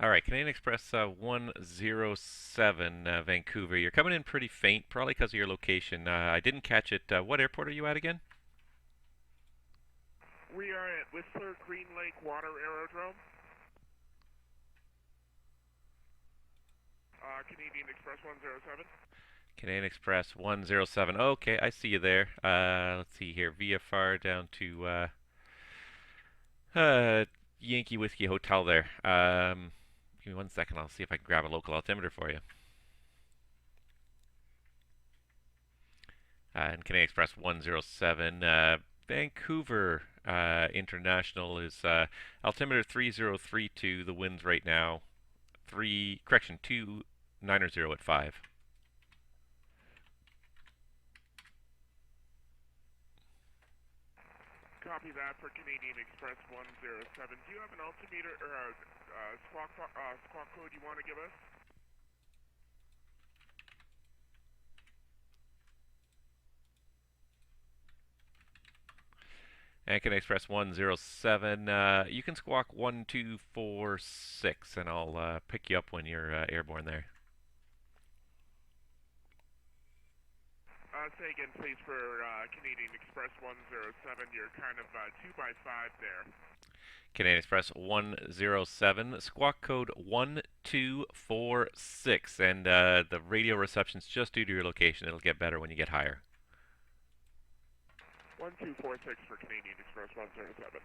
All right, Canadian Express 107 Vancouver. You're coming in pretty faint, probably because of your location. I didn't catch it. What airport are you at again? We are at Whistler Green Lake Water Aerodrome. Canadian Express 107. Canadian Express 107. Okay, I see you there. Let's see here. VFR down to uh, Yankee Whiskey Hotel there. Give me 1 second. I'll see if I can grab a local altimeter for you. And Canadian Express 107. Vancouver International is altimeter 3032. The winds right now 290 at 5. Copy that for Canadian Express 107. Do you have an altimeter or a squawk code you want to give us? Canadian Express 107. You can squawk 1246, and I'll pick you up when you're airborne there. Say again, please, for Canadian Express 107. You're kind of 2x5 there. Canadian Express 107, squawk code 1246, and the radio reception's just due to your location. It'll get better when you get higher. 1246 for Canadian Express 107.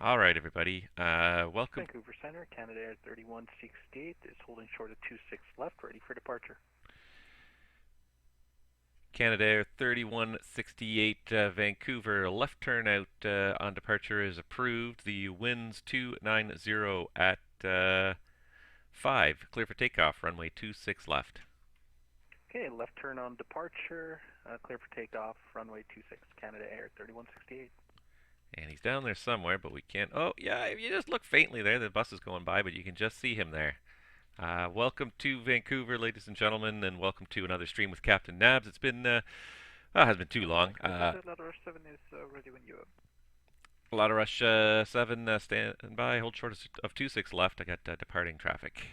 All right, everybody. Welcome. Vancouver Center, Canada Air 3168 is holding short at 26 left, ready for departure. Canada Air 3168 Vancouver. Left turn out on departure is approved. The winds 290 at 5. Clear for takeoff. Runway 26 left. Okay, left turn on departure, clear for takeoff, runway 26, Canada Air 3168. And he's down there somewhere, but we can't. Oh, yeah, if you just look faintly there, the bus is going by, but you can just see him there. Welcome to Vancouver, ladies and gentlemen, and welcome to another stream with Captain Nabs. It's been, has been too long. Ladder 7 is ready when you are. Ladder Rush 7, stand by, hold short of 26 left. I got departing traffic.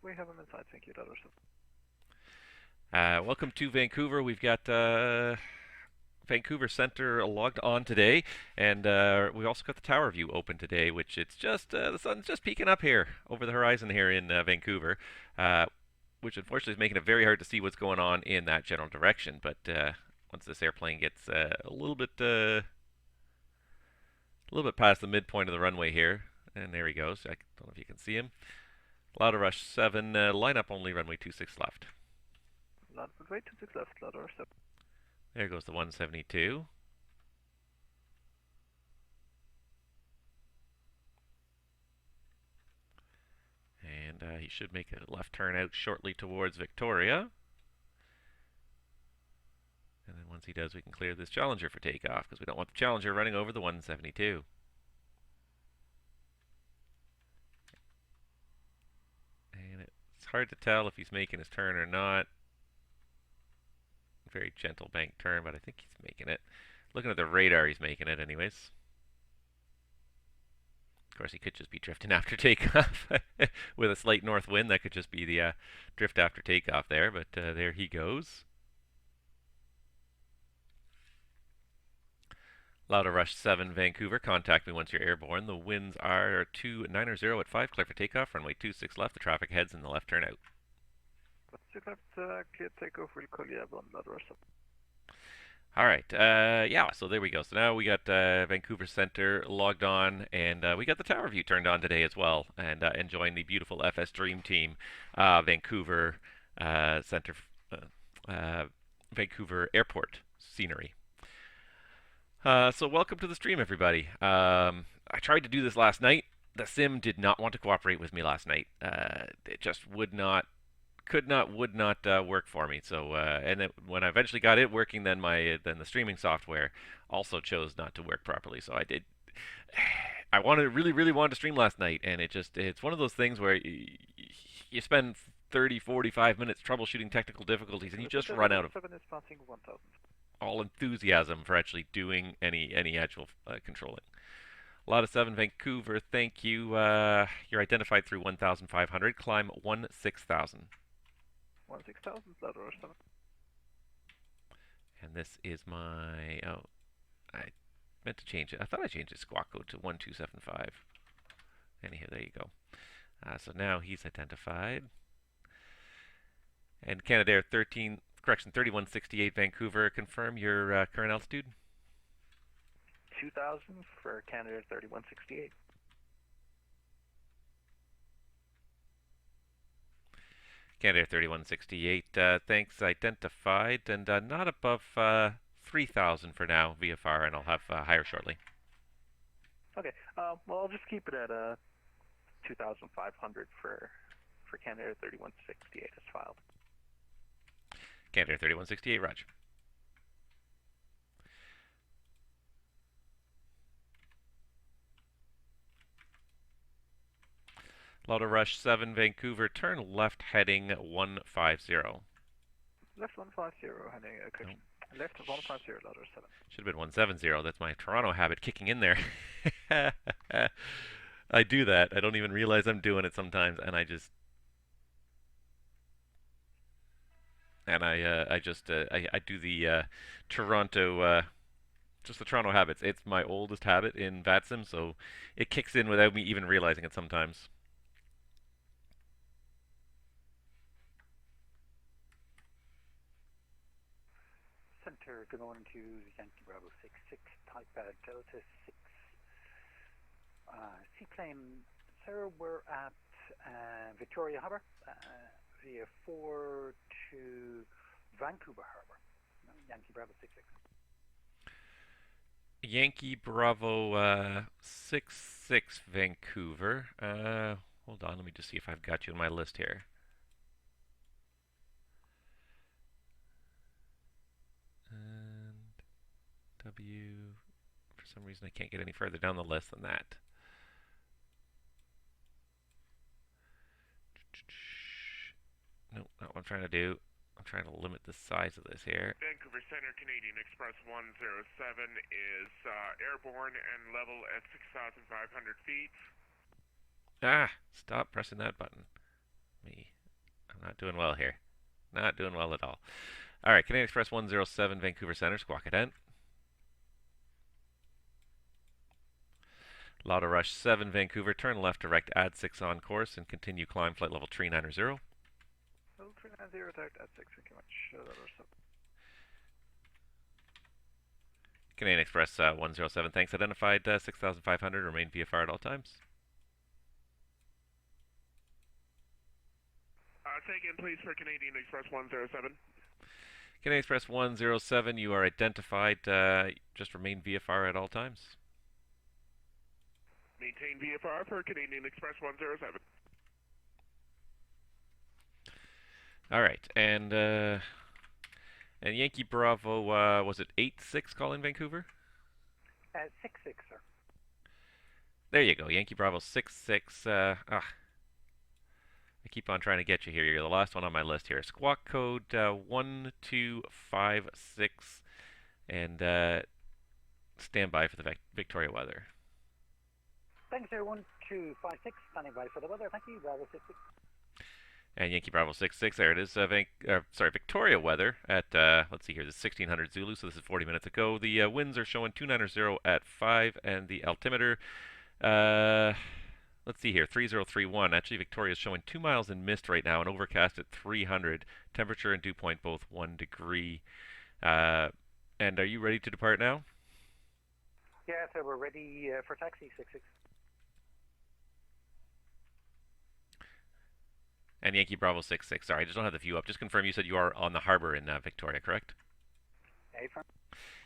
We have him inside, thank you, Ladder 7. Welcome to Vancouver. We've got Vancouver Center logged on today, and we also got the tower view open today, which it's just the sun's just peeking up here over the horizon here in Vancouver, which unfortunately is making it very hard to see what's going on in that general direction. But once this airplane gets a little bit past the midpoint of the runway here, and there he goes. I don't know if you can see him. Ladder Rush 7, line up only, runway 26 left. Runway 26 left, Ladder 7. There goes the 172. And he should make a left turn out shortly towards Victoria. And then once he does, we can clear this Challenger for takeoff, because we don't want the Challenger running over the 172. And it's hard to tell if he's making his turn or not. Very gentle bank turn, but I think he's making it. Looking at the radar, he's making it anyways. Of course, he could just be drifting after takeoff with a slight north wind. That could just be the drift after takeoff there, but there he goes. Louder Rush 7 Vancouver, contact me once you're airborne. The winds are 290 at 5, clear for takeoff, runway 26 left. The traffic heads in the left turn out. 26 left, clear takeoff, we'll call you on Ladder 7. All right, yeah, so there we go. So now we got Vancouver Center logged on, and we got the tower view turned on today as well, and enjoying the beautiful FS Dream Team Vancouver Center, Vancouver Airport scenery. So welcome to the stream, everybody. I tried to do this last night. The sim did not want to cooperate with me last night. It just would not work for me. So and when I eventually got it working, then the streaming software also chose not to work properly. So I really wanted to stream last night, and it's one of those things where you spend 30, 45 minutes troubleshooting technical difficulties, and you just run out of 7 is passing 1000. all enthusiasm for actually doing any actual controlling. Lot of 7 Vancouver, thank you. You're identified through 1,500. Climb 16,000. 6000, Lot of Rush 7. And this is my... Oh, I meant to change it. I thought I changed the squawk code to 1275. Anyhow, there you go. So now he's identified. And Canadair 3168 Vancouver, confirm your current altitude. 2000 for Canada 3168. Canadair 3168, thanks, identified, and not above 3,000 for now, VFR, and I'll have higher shortly. Okay, well, I'll just keep it at 2,500 for Canada 3168 as filed. Canadair 3168, roger. Lotta Rush 7 Vancouver, turn left heading 150. Left 150 heading correction. Nope. Left 150 Lotta Rush 7. Should have been 170. That's my Toronto habit kicking in there. I do that. I don't even realize I'm doing it sometimes, and I just I do the Toronto just the Toronto habits. It's my oldest habit in VATSIM, so it kicks in without me even realizing it sometimes. Center, good morning to Yankee Bravo 66, type Delta 6. Seaplane, sir, we're at Victoria Harbour, via 4 to Vancouver Harbour. Yankee Bravo 66. Yankee Bravo 66 Vancouver. Hold on, let me just see if I've got you on my list here. And W, for some reason I can't get any further down the list than that. Nope, not what I'm trying to do. I'm trying to limit the size of this here. Vancouver Center, Canadian Express 107 is airborne and level at 6,500 feet. Ah, stop pressing that button. I'm not doing well here. Not doing well at all. All right, Canadian Express 107, Vancouver Center, squawk ident. Lotta Rush 7, Vancouver, turn left direct, add 6 on course, and continue climb flight level 390. Level 390, direct, add 6, thank you much. Canadian Express 107, thanks, identified 6,500, remain VFR at all times. Take in, please, for Canadian Express 107. Canadian Express 107, you are identified, just remain VFR at all times. Maintain VFR for Canadian Express 107. All right, and Yankee Bravo, was it 8-6 calling Vancouver? 6-6, sir. There you go, Yankee Bravo 6-6. I keep on trying to get you here. You're the last one on my list here. Squawk code 1256, and stand by for the Victoria weather. Thanks, sir. 1256, standing by for the weather. Thank you, Bravo 66. And Yankee Bravo 66, there it is. Victoria weather at, let's see here, this is 1600 Zulu, so this is 40 minutes ago. The winds are showing 290 at 5, and the altimeter, let's see here, 3031. Actually, Victoria is showing 2 miles in mist right now and overcast at 300. Temperature and dew point both 1 degree. And are you ready to depart now? Yeah, so we're ready for taxi 66. And Yankee Bravo 66. Sorry, I just don't have the view up. Just confirm you said you are on the harbor in Victoria, correct? Affirm.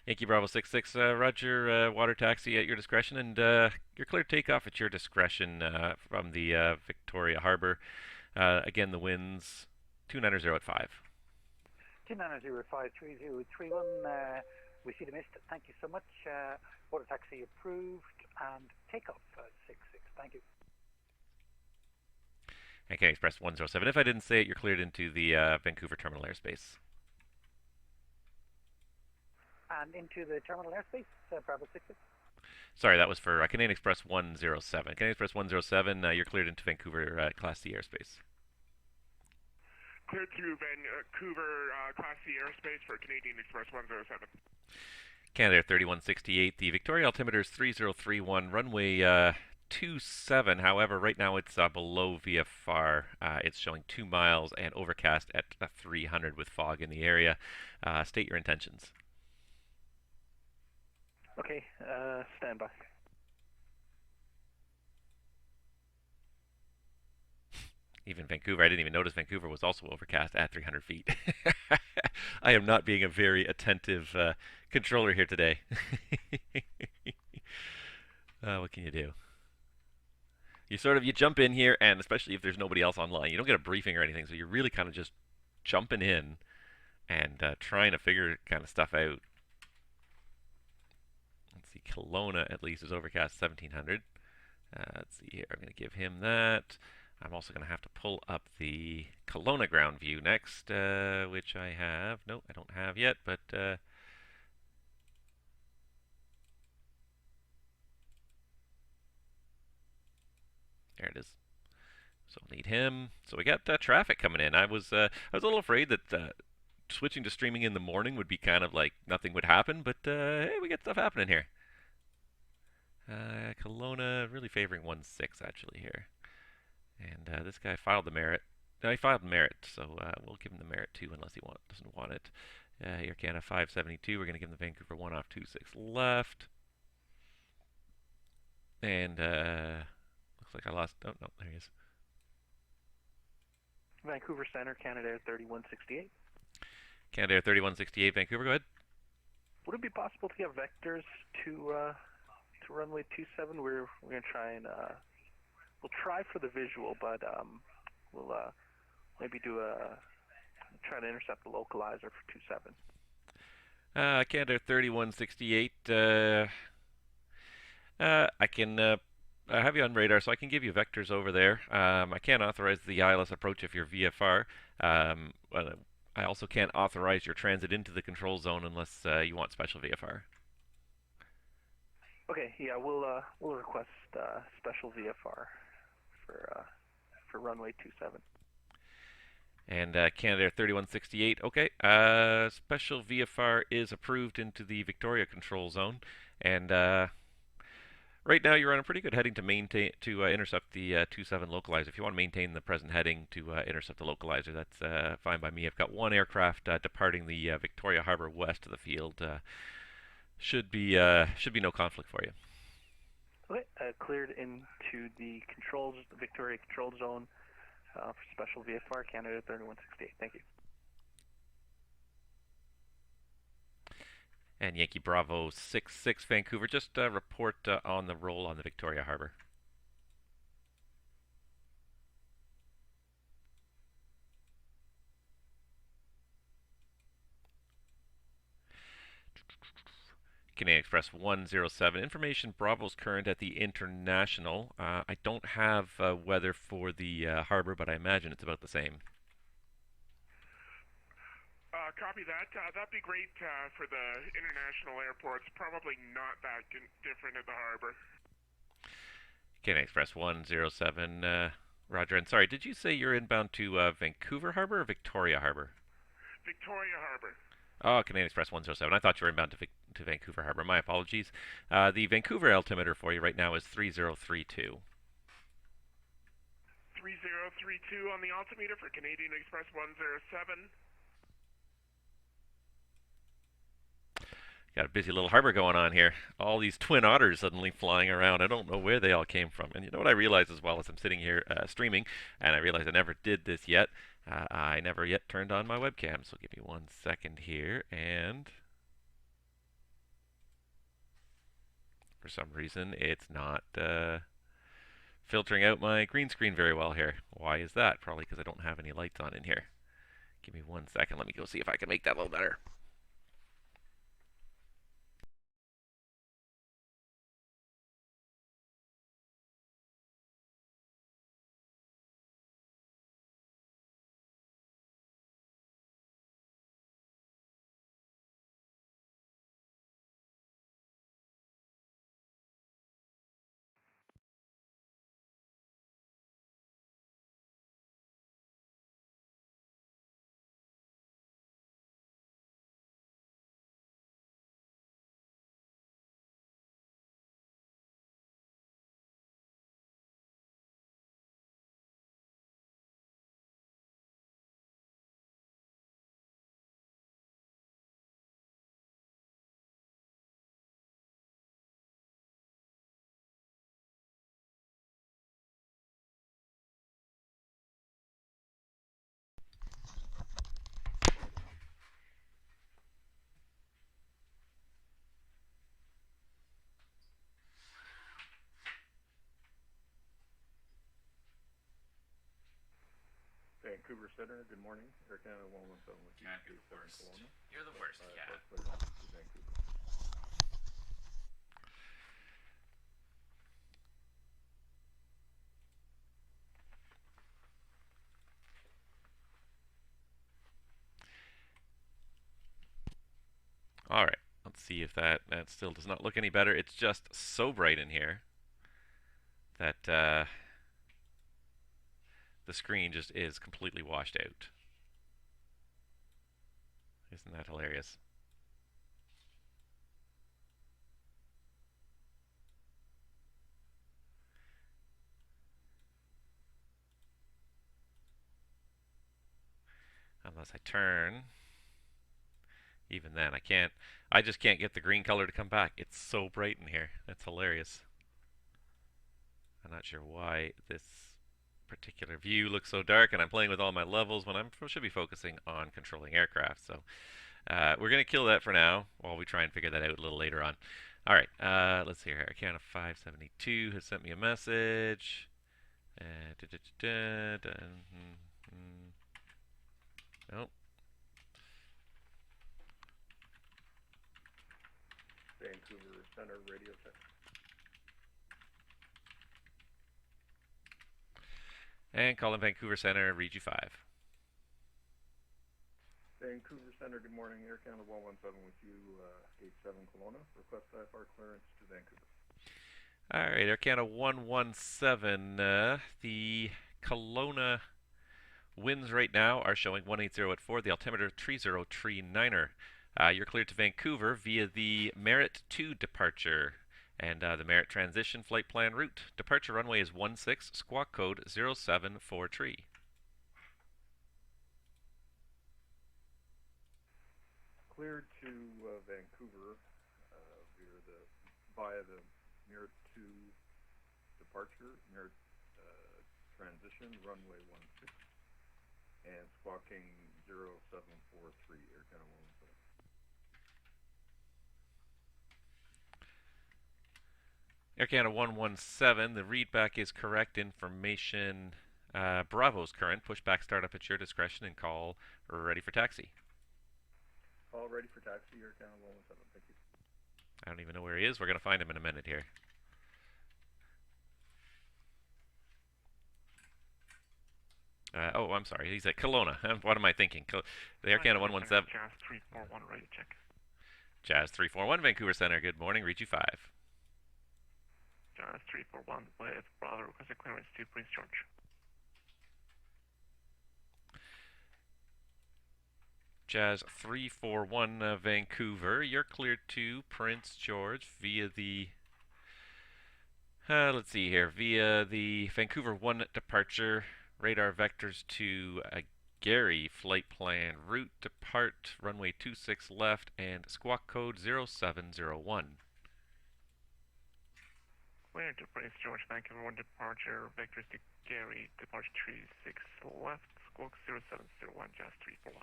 Yankee Bravo 66, roger, water taxi at your discretion, and you're clear takeoff at your discretion from the Victoria Harbor. Again, the winds 290 at 5. 290 at 5, 3031. We see the mist. Thank you so much. Water taxi approved, and takeoff 66. Thank you. And Canadian Express 107. If I didn't say it, you're cleared into the Vancouver terminal airspace. And into the terminal airspace, Bravo 66. Sorry, that was for Canadian Express 107. Canadian Express 107, you're cleared into Vancouver Class C airspace. Cleared through Vancouver Class C airspace for Canadian Express 107. Canada Air 3168, the Victoria altimeter is 3031, runway 27. However, right now it's below VFR. It's showing 2 miles and overcast at 300 with fog in the area. State your intentions. Okay, stand by. Even Vancouver, I didn't even notice Vancouver was also overcast at 300 feet. I am not being a very attentive controller here today. What can you do? You jump in here, and especially if there's nobody else online, you don't get a briefing or anything, so you're really kind of just jumping in and trying to figure kind of stuff out. Let's see, Kelowna at least is overcast 1700. Let's see here, I'm going to give him that. I'm also going to have to pull up the Kelowna ground view next, which I have. No, I don't have yet, but there it is. So I'll need him. So we got traffic coming in. I was a little afraid that switching to streaming in the morning would be kind of like nothing would happen, but hey, we got stuff happening here. Kelowna really favoring 1-6 actually here. And this guy filed the merit. No, he filed merit, so we'll give him the merit too, unless he doesn't want it. Air Canada 572. We're going to give him the Vancouver 1 off 26 left. And looks like I lost. Oh no, there he is. Vancouver Center, Canada Air 3168. Canada Air 3168, Vancouver. Go ahead. Would it be possible to get vectors to runway 27? We're going to try and we'll try for the visual, but we'll maybe try to intercept the localizer for 27. Canada Air 3168. I can have you on radar, so I can give you vectors over there. I can't authorize the ILS approach if you're VFR. I also can't authorize your transit into the control zone unless you want special VFR. Okay, yeah, we'll request special VFR for runway 27. And Canada Air 3168, okay. Special VFR is approved into the Victoria control zone, and right now you're on a pretty good heading to intercept the 27 localizer. If you want to maintain the present heading to intercept the localizer, that's fine by me. I've got one aircraft departing the Victoria Harbour west of the field. Should be no conflict for you. Okay, cleared into the Victoria control zone for special VFR, Canada 3168. Thank you. And Yankee Bravo 66 Vancouver, just report on the roll on the Victoria Harbour. Canadian Express 107. Information Bravo's current at the International. I don't have weather for the harbour, but I imagine it's about the same. Copy that. That'd be great for the international airports. Probably not that different at the harbor. Canadian Express 107. Roger. And sorry, did you say you're inbound to Vancouver Harbour or Victoria Harbour? Victoria Harbour. Oh, Canadian Express 107. I thought you were inbound to Vancouver Harbour. My apologies. The Vancouver altimeter for you right now is 3032. 3032 on the altimeter for Canadian Express 107. Got a busy little harbor going on here. All these twin otters suddenly flying around. I don't know where they all came from. And you know what I realized as well as I'm sitting here streaming, and I realized I never did this yet. I never yet turned on my webcam. So give me 1 second here. And for some reason, it's not filtering out my green screen very well here. Why is that? Probably because I don't have any lights on in here. Give me 1 second. Let me go see if I can make that a little better. Vancouver Center, good morning. Air Canada 117 with you. Cat, you're the worst. Kelowna. You're the worst, Cat. To Vancouver. All right, let's see if that still does not look any better. It's just so bright in here that the screen just is completely washed out. Isn't that hilarious? Unless I turn. Even then, I just can't get the green color to come back. It's so bright in here. That's hilarious. I'm not sure why this particular view looks so dark, and I'm playing with all my levels when I should be focusing on controlling aircraft. So we're going to kill that for now while we try and figure that out a little later on. All right, let's see here. Account of 572 has sent me a message. Nope. Vancouver Center radio check. And calling Vancouver Center, read you 5. Vancouver Center, good morning. Air Canada 117 with you, Gate 7 Kelowna. Request IFR clearance to Vancouver. All right, Air Canada 117. The Kelowna winds right now are showing 180 at 4. The altimeter 3039er. You're cleared to Vancouver via the Merit 2 departure and the Merit transition flight plan route. Departure runway is 16, squawk code 0743. Cleared to Vancouver via the Merit 2 departure, Merit transition, runway 16, and squawking 0743, Air Canada 117. Air Canada 117, the readback is correct information. Bravo's current. Pushback startup at your discretion and call ready for taxi. Call ready for taxi, Air Canada 117. Thank you. I don't even know where he is. We're going to find him in a minute here. Oh, I'm sorry. He's at Kelowna. What am I thinking? The Air Canada 117. Jazz 341, ready check. Jazz 341, Vancouver Center. Good morning. Read you 5. Jazz 341 with Bravo requested clearance to Prince George. Jazz 341, Vancouver. You're cleared to Prince George via the let's see here, via the Vancouver 1 departure. Radar vectors to Gary flight plan route depart runway 26 left and squawk code 0701. Clear to Prince George, Vancouver 1 departure, vectors to Gary, departure 36 left, squawk 0701, Jazz 341.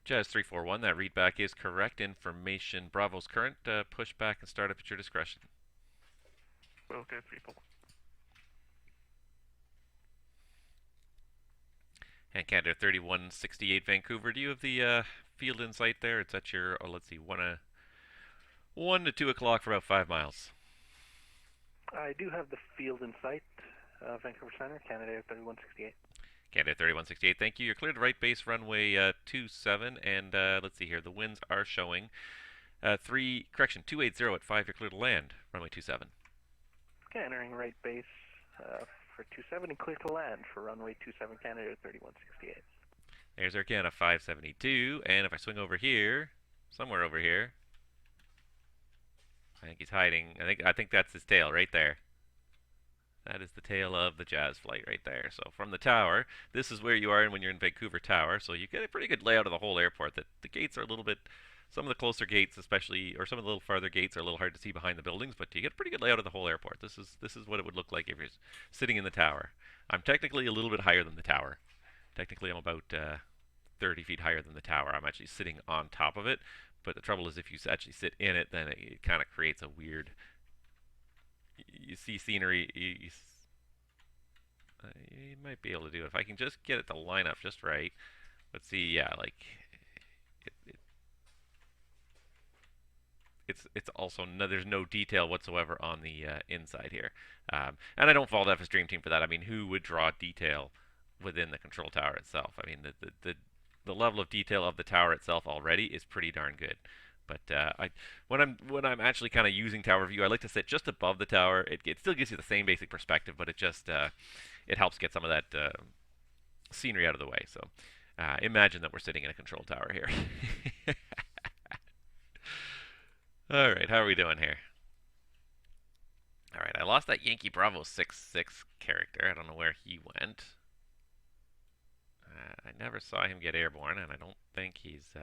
Jazz 341, that readback is correct. Information Bravo's current. Push back and start up at your discretion. Wilco 341. And Canada 3168 Vancouver. Do you have the field in sight there? It's at your, let's see, 1 to 2 o'clock for about 5 miles. I do have the field in sight, Vancouver Center, Canada 3168. Canada 3168, thank you. You're cleared to right base runway 27, and let's see here. The winds are showing 280 at 5. You're cleared to land, runway 27. Okay, entering right base for 27 and clear to land for runway 27, Canada 3168. There's Air Canada 572, and if I swing over here, somewhere over here, I think he's hiding. I think that's his tail right there. That is the tail of the Jazz flight right there. So from the tower, this is where you are when you're in Vancouver Tower. So you get a pretty good layout of the whole airport. The gates are a little bit, some of the closer gates especially, or some of the little farther gates are a little hard to see behind the buildings, but you get a pretty good layout of the whole airport. This is what it would look like if you're sitting in the tower. I'm technically a little bit higher than the tower. Technically I'm about 30 feet higher than the tower. I'm actually sitting on top of it, but the trouble is if you actually sit in it, then it kind of creates a weird, you see scenery, You might be able to do it if I can just get it to line up just right. Let's see, yeah, like it, it's also no, there's no detail whatsoever on the inside here, and I don't fault FS Dream Team for that. I mean, who would draw detail within the control tower itself? I mean, the level of detail of the tower itself already is pretty darn good. But when I'm actually kind of using tower view, I like to sit just above the tower. It still gives you the same basic perspective, but it just it helps get some of that scenery out of the way. So imagine that we're sitting in a control tower here. All right, how are we doing here? All right, I lost that Yankee Bravo 6-6 character. I don't know where he went. I never saw him get airborne, and I don't think he's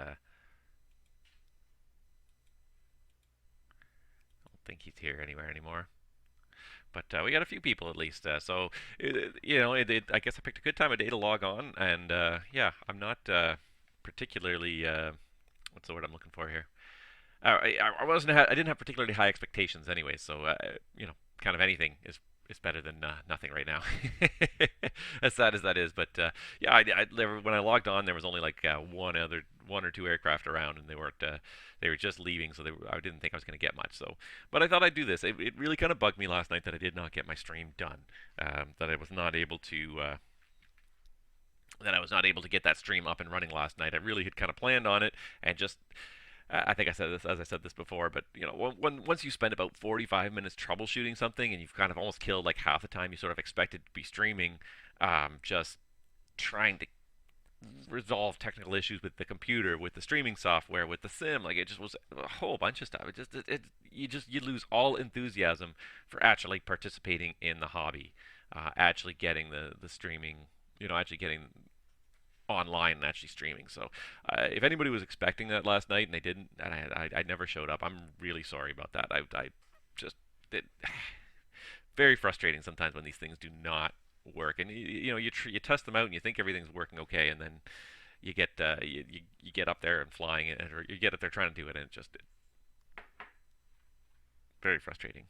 here anywhere anymore. But we got a few people at least. So, I guess I picked a good time of day to log on. And yeah, I'm not particularly, what's the word I'm looking for here? I didn't have particularly high expectations anyway. So, kind of anything is better than nothing right now. As sad as that is, but yeah, when I logged on, there was only like one or two aircraft around, and they were just leaving, so I didn't think I was going to get much. So, but I thought I'd do this. It really kind of bugged me last night that I did not get my stream done, that I was not able to. That I was not able to get that stream up and running last night. I really had kind of planned on it, and just I think I said this as I said this before, but once you spend about 45 minutes troubleshooting something, and you've kind of almost killed like half the time you sort of expected to be streaming, just trying to resolve technical issues with the computer, with the streaming software, with the sim, like it just was a whole bunch of stuff. You lose all enthusiasm for actually participating in the hobby, actually getting the streaming, actually getting online and actually streaming. So, if anybody was expecting that last night and they didn't, and I never showed up, I'm really sorry about that. I just it, very frustrating sometimes when these things do not work, and you test them out and you think everything's working okay, and then you get you get up there and flying it, or you get up there trying to do it, and very frustrating.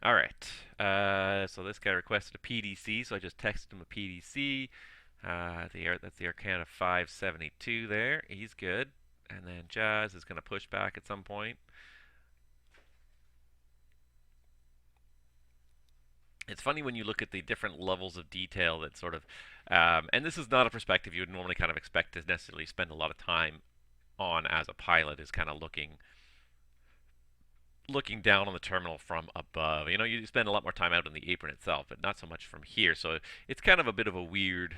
All right. So this guy requested a PDC, so I just texted him a PDC. That's the Arcana 572 there. He's good. And then Jazz is going to push back at some point. It's funny when you look at the different levels of detail that sort of, and this is not a perspective you would normally kind of expect to necessarily spend a lot of time on as a pilot, is kind of looking down on the terminal from above. You spend a lot more time out in the apron itself, but not so much from here. So it's kind of a bit of a weird,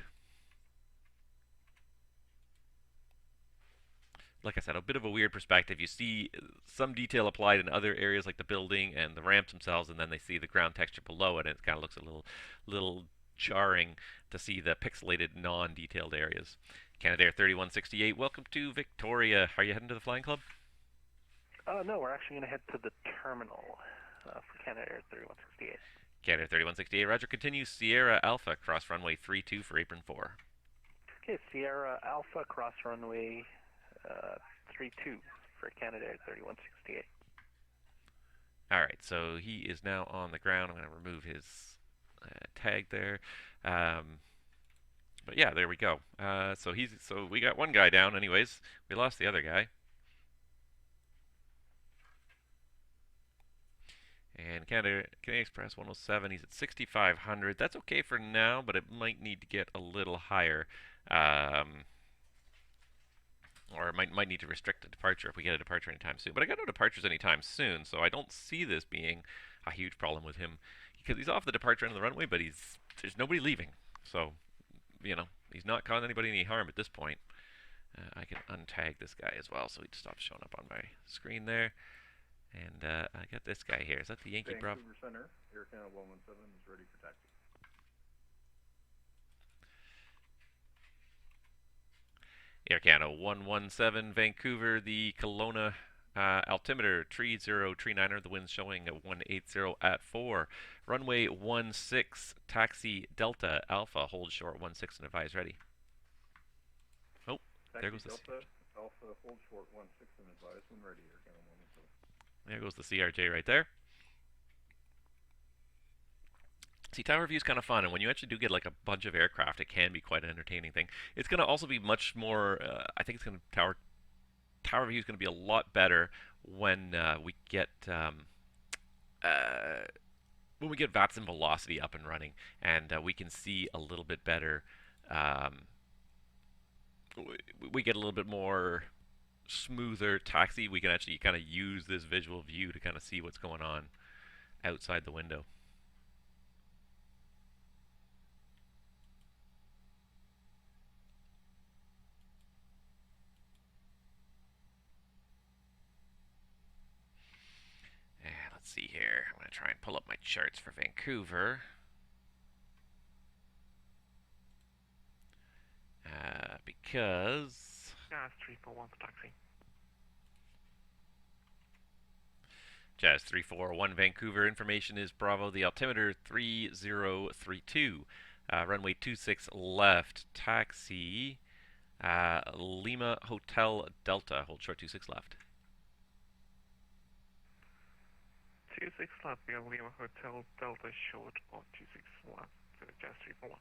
like I said, a bit of a weird perspective. You see some detail applied in other areas like the building and the ramps themselves, and then they see the ground texture below it, and it kind of looks a little jarring to see the pixelated non-detailed areas. Canadair 3168, welcome to Victoria. Are you heading to the flying club? No, we're actually going to head to the terminal for Canadair 3168. Canadair 3168, Roger. Continue. Sierra Alpha, cross runway 32 for apron 4. Okay, Sierra Alpha, cross runway 32 for Canadair 3168. All right, so he is now on the ground. I'm going to remove his tag there. But yeah, there we go. So we got one guy down. Anyways, we lost the other guy. And Canadian Express 107, he's at 6,500. That's okay for now, but it might need to get a little higher. Or it might need to restrict the departure if we get a departure anytime soon. But I got no departures anytime soon, so I don't see this being a huge problem with him. Because he's off the departure end of the runway, but there's nobody leaving. So, he's not causing anybody any harm at this point. I can untag this guy as well, so he stops showing up on my screen there. And I got this guy here. Is that the Yankee Bravo? Vancouver Center, Air Canada 117 is ready for taxi. Air Canada 117 Vancouver, the Kelowna altimeter 3039er, the wind's showing at 180 at 4. Runway 16, taxi Delta Alpha, hold short 16 and advise ready. Oh, Taxi there goes Delta Alpha, hold short 16 and advise when ready, Air Canada 117. There goes the CRJ right there. See, tower view is kind of fun, and when you actually do get like a bunch of aircraft, it can be quite an entertaining thing. It's going to also be much more. I think it's going to tower view is going to be a lot better when we get VATSIM velocity up and running, and we can see a little bit better. We get a little bit more smoother taxi. We can actually kind of use this visual view to kind of see what's going on outside the window. Let's see here. I'm going to try and pull up my charts for Vancouver. Because... Jazz 341 for taxi. Jazz 341 Vancouver, information is Bravo, the altimeter 3032. Runway 26 left, taxi Lima Hotel Delta, hold short 26 left. 26 left, we have Lima Hotel Delta short on 26 left, so Jazz 341.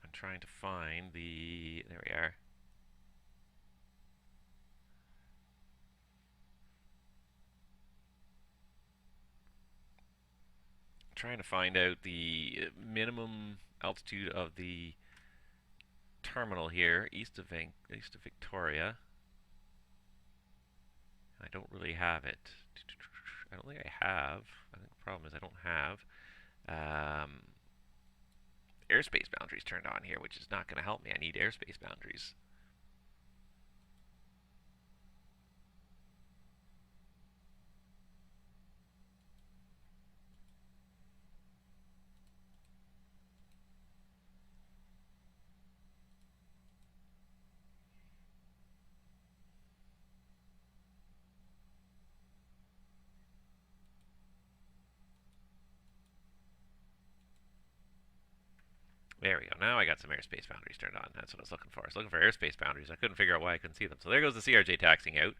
I'm trying to find the... there we are. Trying to find out the minimum altitude of the terminal here, east of Victoria. I don't really have it. I don't think I have. I think the problem is I don't have airspace boundaries turned on here, which is not going to help me. I need airspace boundaries. There we go. Now I got some airspace boundaries turned on. That's what I was looking for. I was looking for airspace boundaries. I couldn't figure out why I couldn't see them. So there goes the CRJ taxiing out.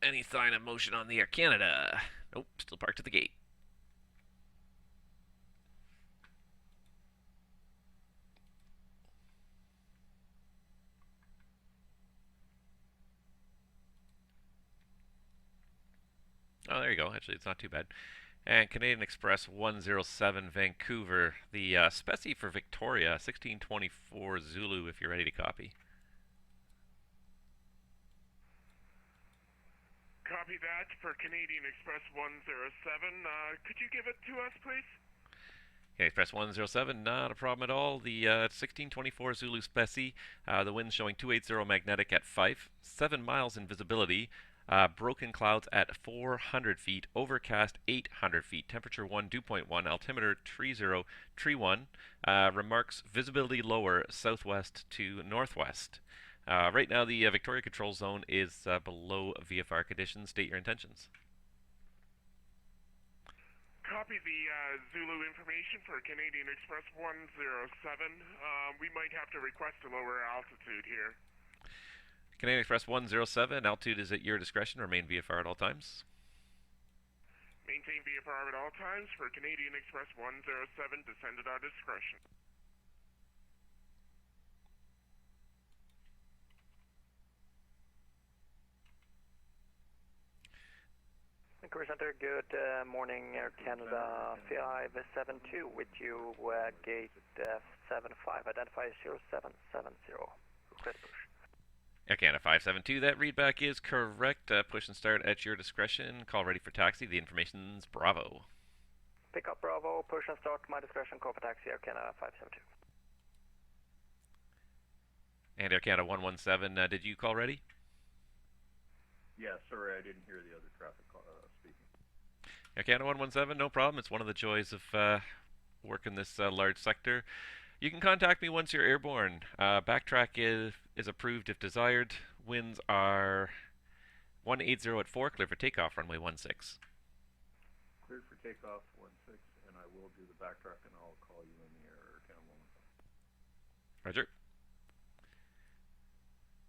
Any sign of motion on the Air Canada? Nope, still parked at the gate. Oh, there you go. Actually, it's not too bad. And Canadian Express 107 Vancouver. The specie for Victoria, 1624 Zulu, if you're ready to copy. Copy that for Canadian Express 107. Could you give it to us, please? Okay, Express 107, not a problem at all. The 1624 Zulu specie, the wind's showing 280 magnetic at 5, 7 miles in visibility. Broken clouds at 400 feet, overcast 800 feet, temperature 1, dew point 1, altimeter 3031, remarks visibility lower, southwest to northwest. Right now the Victoria control zone is below VFR conditions. State your intentions. Copy the Zulu information for Canadian Express 107. We might have to request a lower altitude here. Canadian Express 107, altitude is at your discretion. Remain VFR at all times. Maintain VFR at all times for Canadian Express 107, descend at our discretion. Vancouver Center, good morning, Air Canada 572 with you, gate 75, identify 0770, request push. Air Canada 572, that readback is correct. Push and start at your discretion. Call ready for taxi. The information's Bravo. Pick up Bravo, push and start, my discretion, call for taxi, Air Canada 572. And Air Canada 117, did you call ready? Yeah, sorry, I didn't hear the other traffic speaking. Air Canada 117, no problem. It's one of the joys of working this large sector. You can contact me once you're airborne. Backtrack is approved if desired. Winds are 180 at 4, clear for takeoff, runway 16. Cleared for takeoff, 16, and I will do the backtrack, and I'll call you in the air, Air Canada 117. Roger.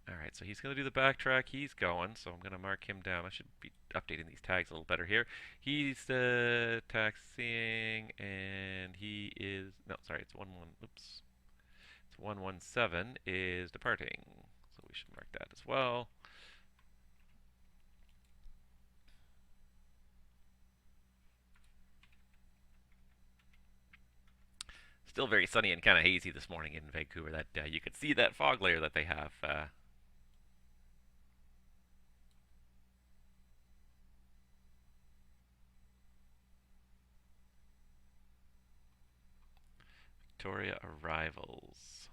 Alright, so he's going to do the backtrack. He's going, so I'm going to mark him down. I should be updating these tags a little better here. He's taxiing, and he is... No, sorry, it's 117 is departing. So we should mark that as well. Still very sunny and kind of hazy this morning in Vancouver. That you could see that fog layer that they have. Victoria arrivals.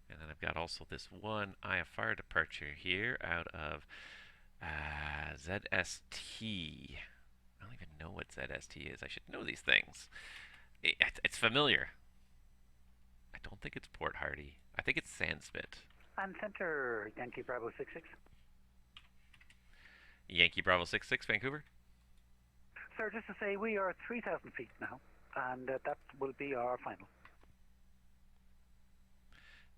And then I've got also this one IFR departure here out of ZST. I don't even know what ZST is. I should know these things. It's familiar. I don't think it's Port Hardy. I think it's Sandspit. And center, Yankee Bravo 66. Yankee Bravo 66, Vancouver. Sir, just to say, we are 3,000 feet now, and that will be our final.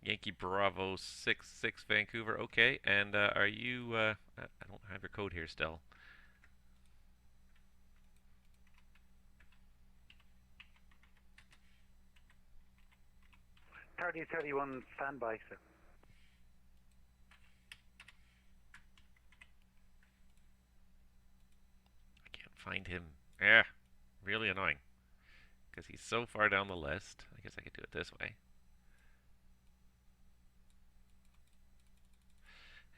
Yankee Bravo 66, Vancouver. Okay, and are you... I don't have your code here still. Tardy 31, standby, sir. I can't find him. Yeah, really annoying. Because he's so far down the list. I guess I could do it this way.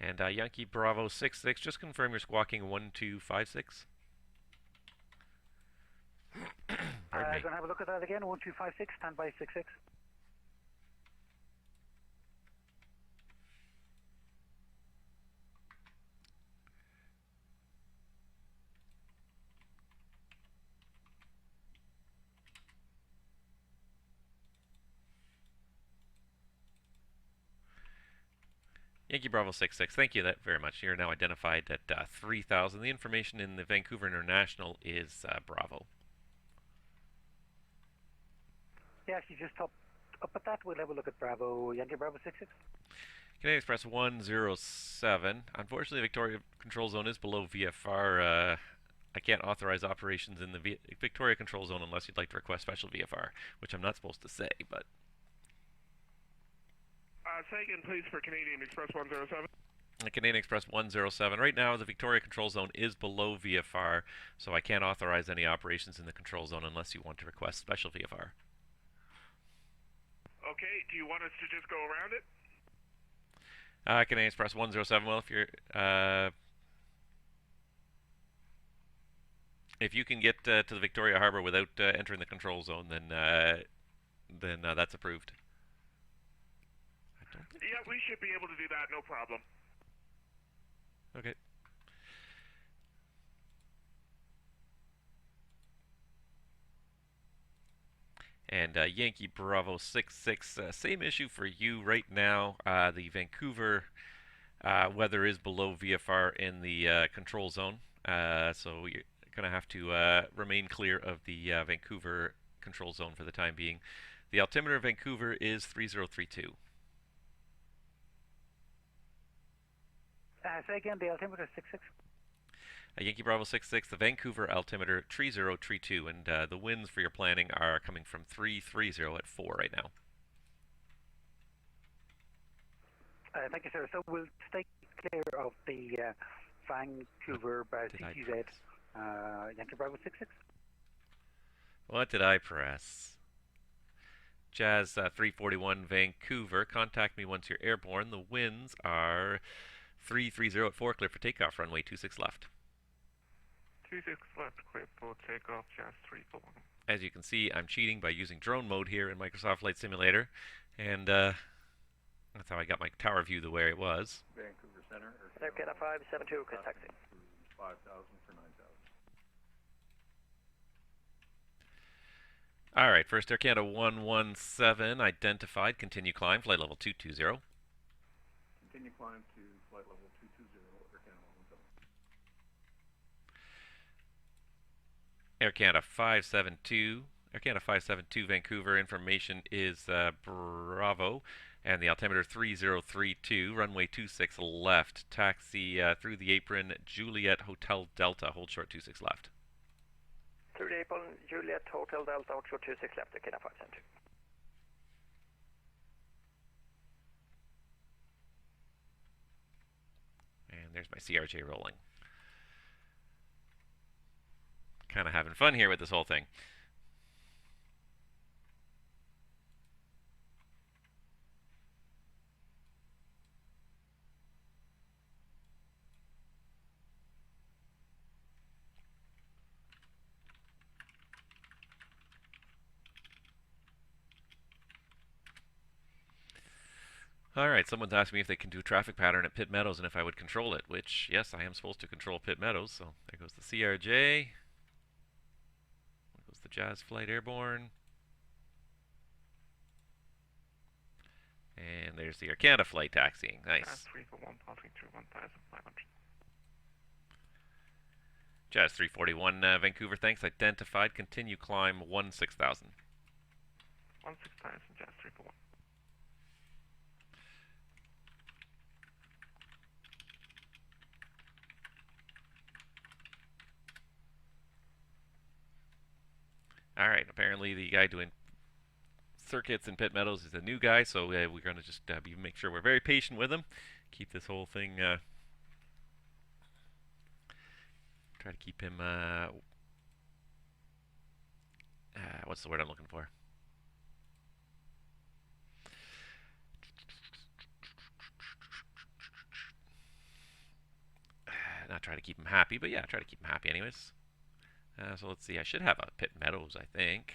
And Yankee Bravo 66, just confirm you're squawking 1256. Pardon me. Going to have a look at that again, 1256, standby 66. Yankee Bravo 66, thank you that very much. You're now identified at 3000. The information in the Vancouver International is Bravo. Yeah, if you just up at that, we'll have a look at Bravo, Yankee Bravo 66. Canadian Express 107. Unfortunately, Victoria Control Zone is below VFR. I can't authorize operations in the Victoria Control Zone unless you'd like to request special VFR, which I'm not supposed to say, but... Say again, please, for Canadian Express 107. Canadian Express 107. Right now, the Victoria Control Zone is below VFR, so I can't authorize any operations in the Control Zone unless you want to request special VFR. Okay, do you want us to just go around it? Canadian Express 107. Well, if you can get to the Victoria Harbour without entering the Control Zone, then that's approved. Yeah, we should be able to do that, no problem. Okay. And Yankee Bravo 66, same issue for you right now. The Vancouver weather is below VFR in the control zone, so you're going to have to remain clear of the Vancouver control zone for the time being. The altimeter of Vancouver is 3032. Say again, the altimeter 66. Yankee Bravo 66, the Vancouver altimeter 3032, and the winds for your planning are coming from 330 at 4 right now. Thank you, sir. So we'll stay clear of the Vancouver CTZ Yankee Bravo 66. What did I press? Jazz 341 Vancouver, contact me once you're airborne. The winds are 330 at 4, clear for takeoff, runway 26 left. 26 left, clear for takeoff, Jazz 341. As you can see, I'm cheating by using drone mode here in Microsoft Flight Simulator, and that's how I got my tower view the way it was. Vancouver Center. Air Canada 572, Chris taxi. 5,000 for 9,000. All right, first Air Canada 117 identified. Continue climb, flight level 220. Continue climb to flight level 220, Air Canada 117. Air Canada 572. Air Canada 572 Vancouver, information is Bravo, and the altimeter 3032, runway 26 left, taxi through the apron, Juliet Hotel Delta, hold short 26 left. Through the apron, Juliet Hotel Delta, hold short 26 left, Air Canada 572. And there's my CRJ rolling. Kind of having fun here with this whole thing. Alright, someone's asked me if they can do a traffic pattern at Pitt Meadows and if I would control it, which, yes, I am supposed to control Pitt Meadows, so there goes the CRJ. There goes the Jazz Flight Airborne. And there's the Air Canada flight taxiing. Nice. Jazz 341, passing through 1,500. Jazz 341, Vancouver, thanks. Identified. Continue climb 16,000. 16,000, Jazz 341. Alright, apparently the guy doing circuits in Pitt Meadows is a new guy, so we're going to just make sure we're very patient with him. Keep this whole thing, try to keep him, what's the word I'm looking for? Not try to keep him happy, but yeah, try to keep him happy anyways. So let's see, I should have a Pitt Meadows, I think.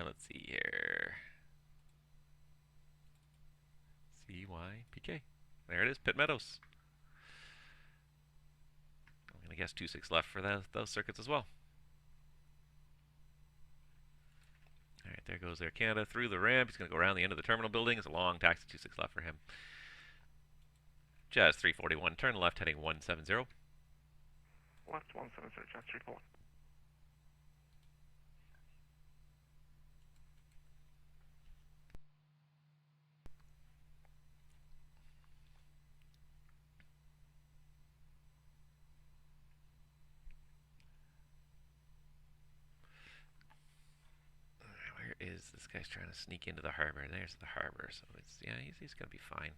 Let's see here. CYPK. There it is, Pitt Meadows. I'm going to guess 26 left for those circuits as well. Alright, there goes Air Canada through the ramp. He's going to go around the end of the terminal building. It's a long taxi, 26 left for him. Jazz 341, turn left heading 170. Left 170, Jazz 341. Where is this guy's trying to sneak into the harbor? There's the harbor, so it's, yeah, he's going to be fine.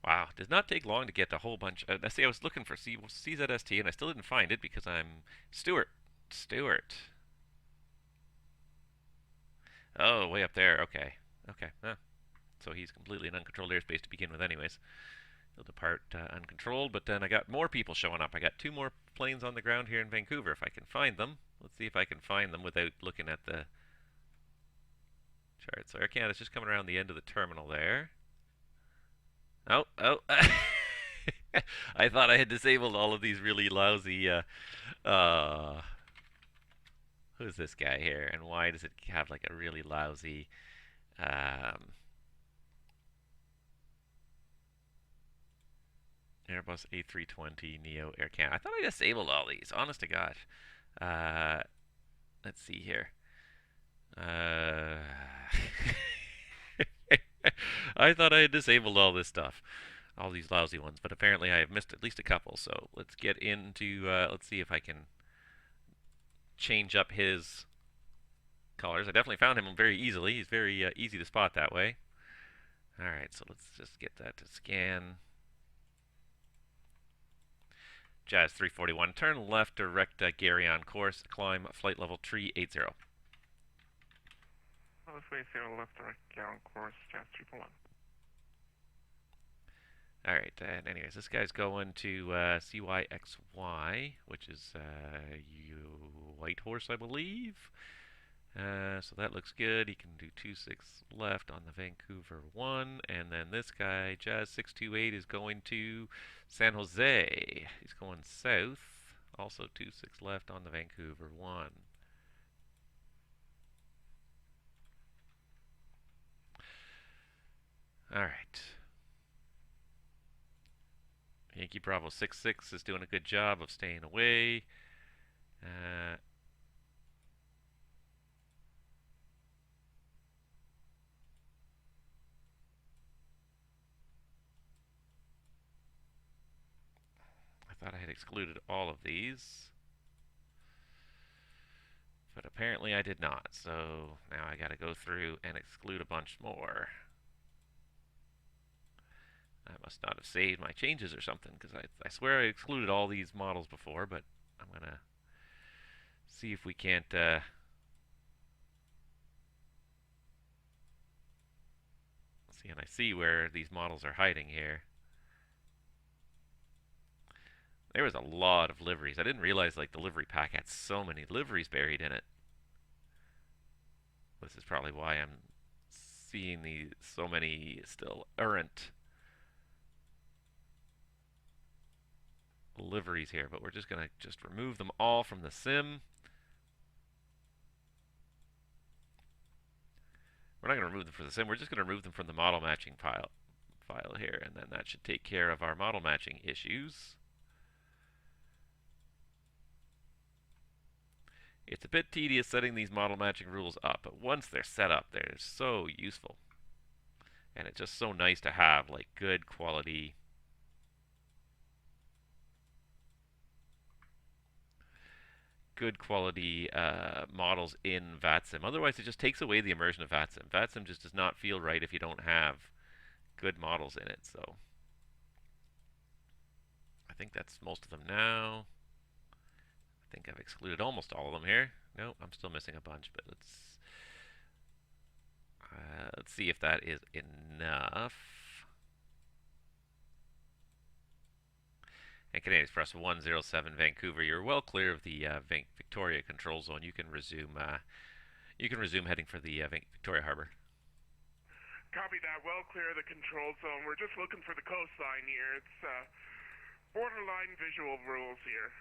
Wow, did not take long to get a whole bunch. See, I was looking for CZST and I still didn't find it because I'm Stewart. Oh, way up there. Okay. So he's completely in uncontrolled airspace to begin with anyways. He'll depart uncontrolled, but then I got more people showing up. I got 2 more planes on the ground here in Vancouver if I can find them. Let's see if I can find them without looking at the chart. So Air Canada's just coming around the end of the terminal there. Oh. I thought I had disabled all of these really lousy, who's this guy here, and why does it have like a really lousy, Airbus A320 Neo Air Canada. I thought I disabled all these, honest to God. Let's see here. I thought I had disabled all this stuff. All these lousy ones, but apparently I have missed at least a couple. So let's get into, let's see if I can change up his colors. I definitely found him very easily. He's very easy to spot that way. Alright, so let's just get that to scan. Jazz 341, turn left, direct Gary on course, climb flight level 380. Southway 0 left direct ground course, Jazz 3.1. Alright, and anyways, this guy's going to CYXY, which is White Horse, I believe. So that looks good. He can do 26 left on the Vancouver 1. And then this guy, Jazz 628, is going to San Jose. He's going south. Also 26 left on the Vancouver 1. Alright. Yankee Bravo 66 is doing a good job of staying away. I thought I had excluded all of these, but apparently I did not. So now I got to go through and exclude a bunch more. I must not have saved my changes or something, because I swear I excluded all these models before, but I'm going to see if we can't see, and I see where these models are hiding here. There was a lot of liveries. I didn't realize like the livery pack had so many liveries buried in it. This is probably why I'm seeing so many still errant liveries here, but we're just going to remove them all from the sim. We're not going to remove them from the sim. We're just going to remove them from the model matching file here, and then that should take care of our model matching issues. It's a bit tedious setting these model matching rules up, but once they're set up, they're so useful. And it's just so nice to have like good quality models in VATSIM. Otherwise, it just takes away the immersion of VATSIM. VATSIM just does not feel right if you don't have good models in it. So I think that's most of them now. I think I've excluded almost all of them here. No, I'm still missing a bunch, but let's see if that is enough. And Canadian Express 107 Vancouver, you're well clear of the Victoria control zone. You can resume heading for the Victoria Harbor. Copy that. Well clear of the control zone. We're just looking for the coastline here. It's borderline visual rules here.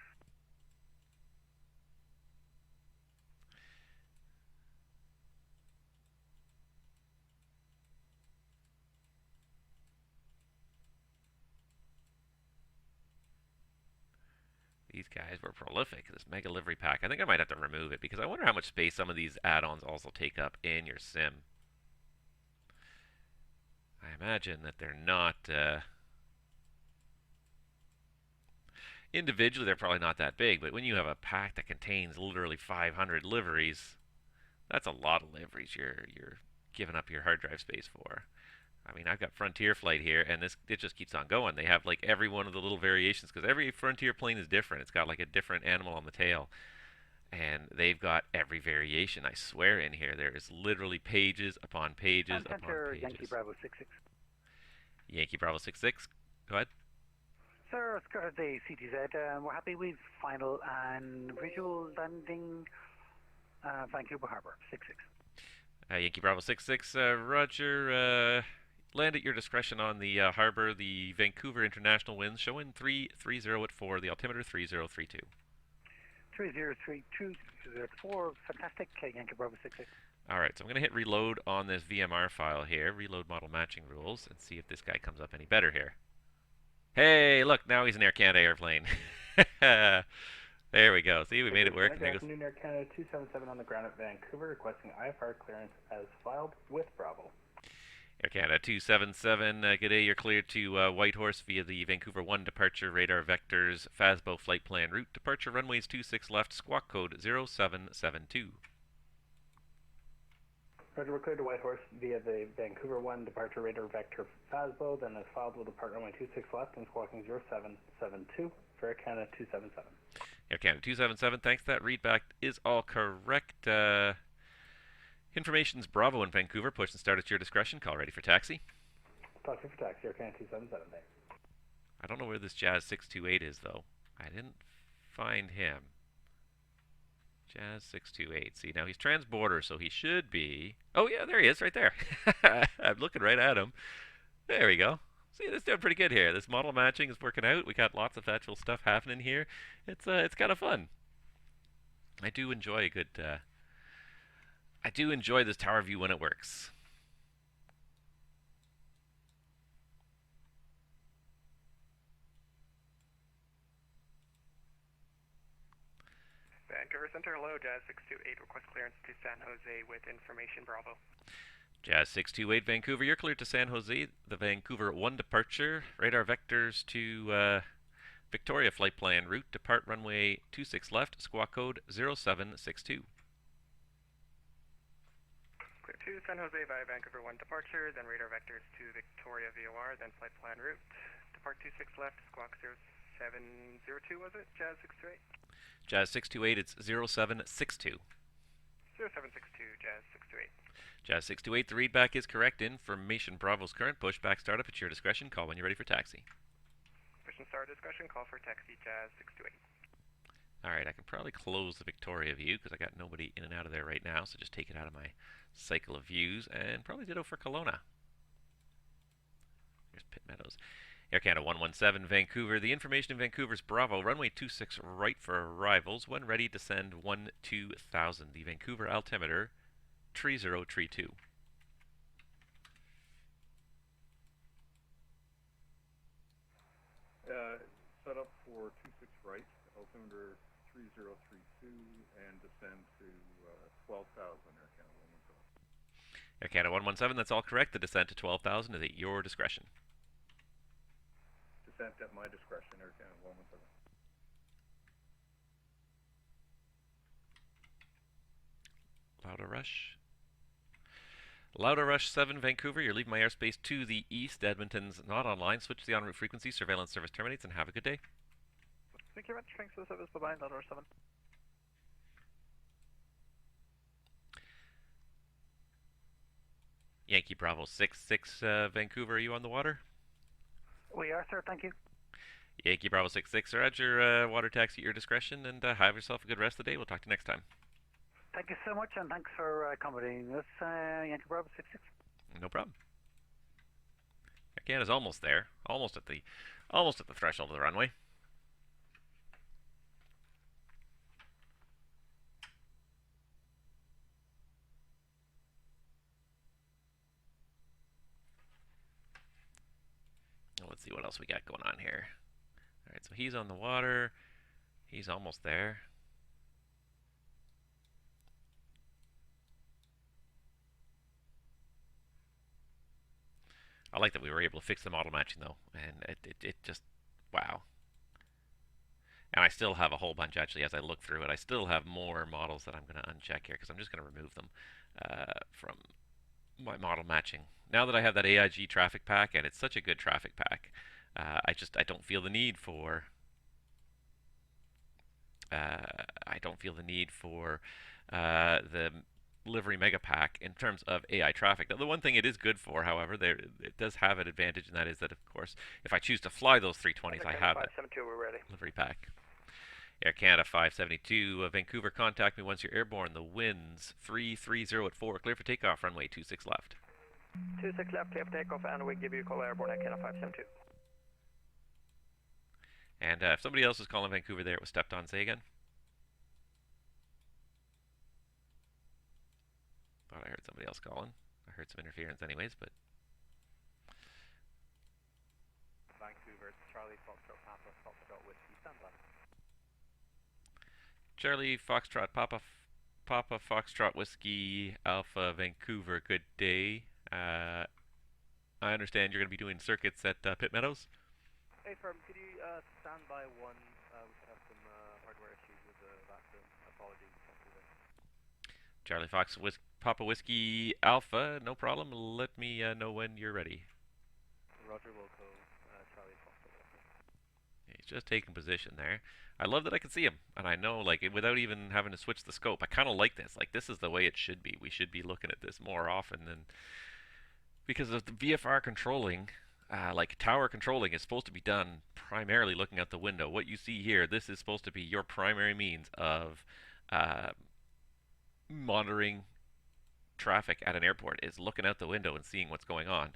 These guys were prolific, this mega livery pack. I think I might have to remove it because I wonder how much space some of these add-ons also take up in your sim. I imagine that they're not individually, they're probably not that big, but when you have a pack that contains literally 500 liveries, that's a lot of liveries you're giving up your hard drive space for. I mean, I've got Frontier Flight here, and it just keeps on going. They have like every one of the little variations, because every Frontier plane is different. It's got like a different animal on the tail, and they've got every variation. I swear in here there is literally pages upon pages upon pages. Yankee Bravo 66. Yankee Bravo 66. Go ahead. Sir, it's got the CTZ. We're happy with final and visual landing Vancouver Harbor 66. Yankee Bravo 66. Roger. Land at your discretion on the harbor. The Vancouver International winds showing 330 at 4. The altimeter 3032. 3032 at 4. Fantastic. Yankee Bravo 66. Alright, so I'm going to hit reload on this VMR file here. Reload model matching rules and see if this guy comes up any better here. Hey, look, now he's an Air Canada airplane. There we go. See, we made it work. Good afternoon, Air Canada 277 on the ground at Vancouver, requesting IFR clearance as filed with Bravo. Air Canada 277, good day. You're cleared to Whitehorse via the Vancouver 1 departure radar vectors, FASBO flight plan route. Departure runways 26 left, squawk code 0772. Roger, we're cleared to Whitehorse via the Vancouver 1 departure radar vector FASBO, then as filed will depart runway 26 left and squawking 0772 for Air Canada 277. Air Canada 277, thanks. That readback is all correct. Information's Bravo in Vancouver. Push and start at your discretion. Call ready for taxi. Talking for taxi, Air Canada 277, thanks. I don't know where this Jazz 628 is, though. I didn't find him. Jazz 628. See, now he's transborder, so he should be... Oh, yeah, there he is, right there. I'm looking right at him. There we go. See, this is doing pretty good here. This model matching is working out. We got lots of actual stuff happening here. It's kind of fun. I do enjoy a good... I do enjoy this tower view when it works. Vancouver Center, hello, Jazz 628, request clearance to San Jose with information Bravo. Jazz 628 Vancouver, you're cleared to San Jose. The Vancouver 1 departure. Radar vectors to Victoria flight plan route. Depart runway 26 left, squawk code 0762. Clear to San Jose via Vancouver 1 departure, then radar vectors to Victoria VOR, then flight plan route. Depart 26 left, squawk 0702, was it? Jazz 628? Jazz 628, it's 0762. 0762, Jazz 628. Jazz 628, the readback is correct. Information Bravo's current pushback startup at your discretion. Call when you're ready for taxi. Push and start discussion, call for taxi, Jazz 628. Alright, I can probably close the Victoria view because I got nobody in and out of there right now, so just take it out of my cycle of views, and probably ditto for Kelowna. Here's Pitt Meadows. Air Canada 117 Vancouver. The information in Vancouver's Bravo. Runway 26 right for arrivals. When ready, descend 12,000. The Vancouver altimeter 3032. Set up for 26 right, altimeter 3032, and descend to 12,000, Air Canada 117. Air Canada 117, that's all correct. The descent to 12,000 is at your discretion. Descent at my discretion, Air Canada 117. Lauda Rush. Lauda Rush 7 Vancouver, you're leaving my airspace to the east. Edmonton's not online. Switch to the en route frequency. Surveillance service terminates, and have a good day. Thank you very much. Thanks for the service. Bye-bye. Lauda 7. Yankee Bravo 66 Vancouver, are you on the water? We are, sir. Thank you. Yankee Bravo 66, Roger, water taxi at your discretion, and have yourself a good rest of the day. We'll talk to you next time. Thank you so much, and thanks for accommodating us, Yankee Bravo 66. No problem. Canada's almost there, almost at the threshold of the runway. Let's see what else we got going on here. All right, so he's on the water. He's almost there. I like that we were able to fix the model matching, though, and it just, wow. And I still have a whole bunch, actually, as I look through it. I still have more models that I'm going to uncheck here, because I'm just going to remove them from my model matching. Now that I have that AIG traffic pack, and it's such a good traffic pack, I don't feel the need for the livery mega pack in terms of AI traffic. Now, the one thing it is good for, however, it does have an advantage, and that is that, of course, if I choose to fly those 320s, I have it. 572, we're ready. Livery pack. Air Canada 572, Vancouver, contact me once you're airborne. The winds 330 at 4, clear for takeoff, runway 26 left. 26 left, clear for takeoff, and we give you a call airborne at Canada 572. And if somebody else is calling Vancouver there, it was stepped on. Say again. Thought I heard somebody else calling. I heard some interference anyways, but... Vancouver, Charlie Foxtrot Papa Foxtrot Whiskey, stand by. Charlie Foxtrot Papa Foxtrot Whiskey Alpha Vancouver, good day. I understand you're going to be doing circuits at Pitt Meadows? Hey firm, could you stand by one? We could have some hardware issues with the VATSIM. Apologies. Charlie Fox Papa Whiskey Alpha, no problem. Let me know when you're ready. Roger, Wilco, Charlie Fox. He's just taking position there. I love that I can see him, and I know, like, without even having to switch the scope. I kind of like this. Like, this is the way it should be. We should be looking at this more often than because of the VFR controlling. Like tower controlling is supposed to be done primarily looking out the window. What you see here, this is supposed to be your primary means of monitoring traffic at an airport is looking out the window and seeing what's going on.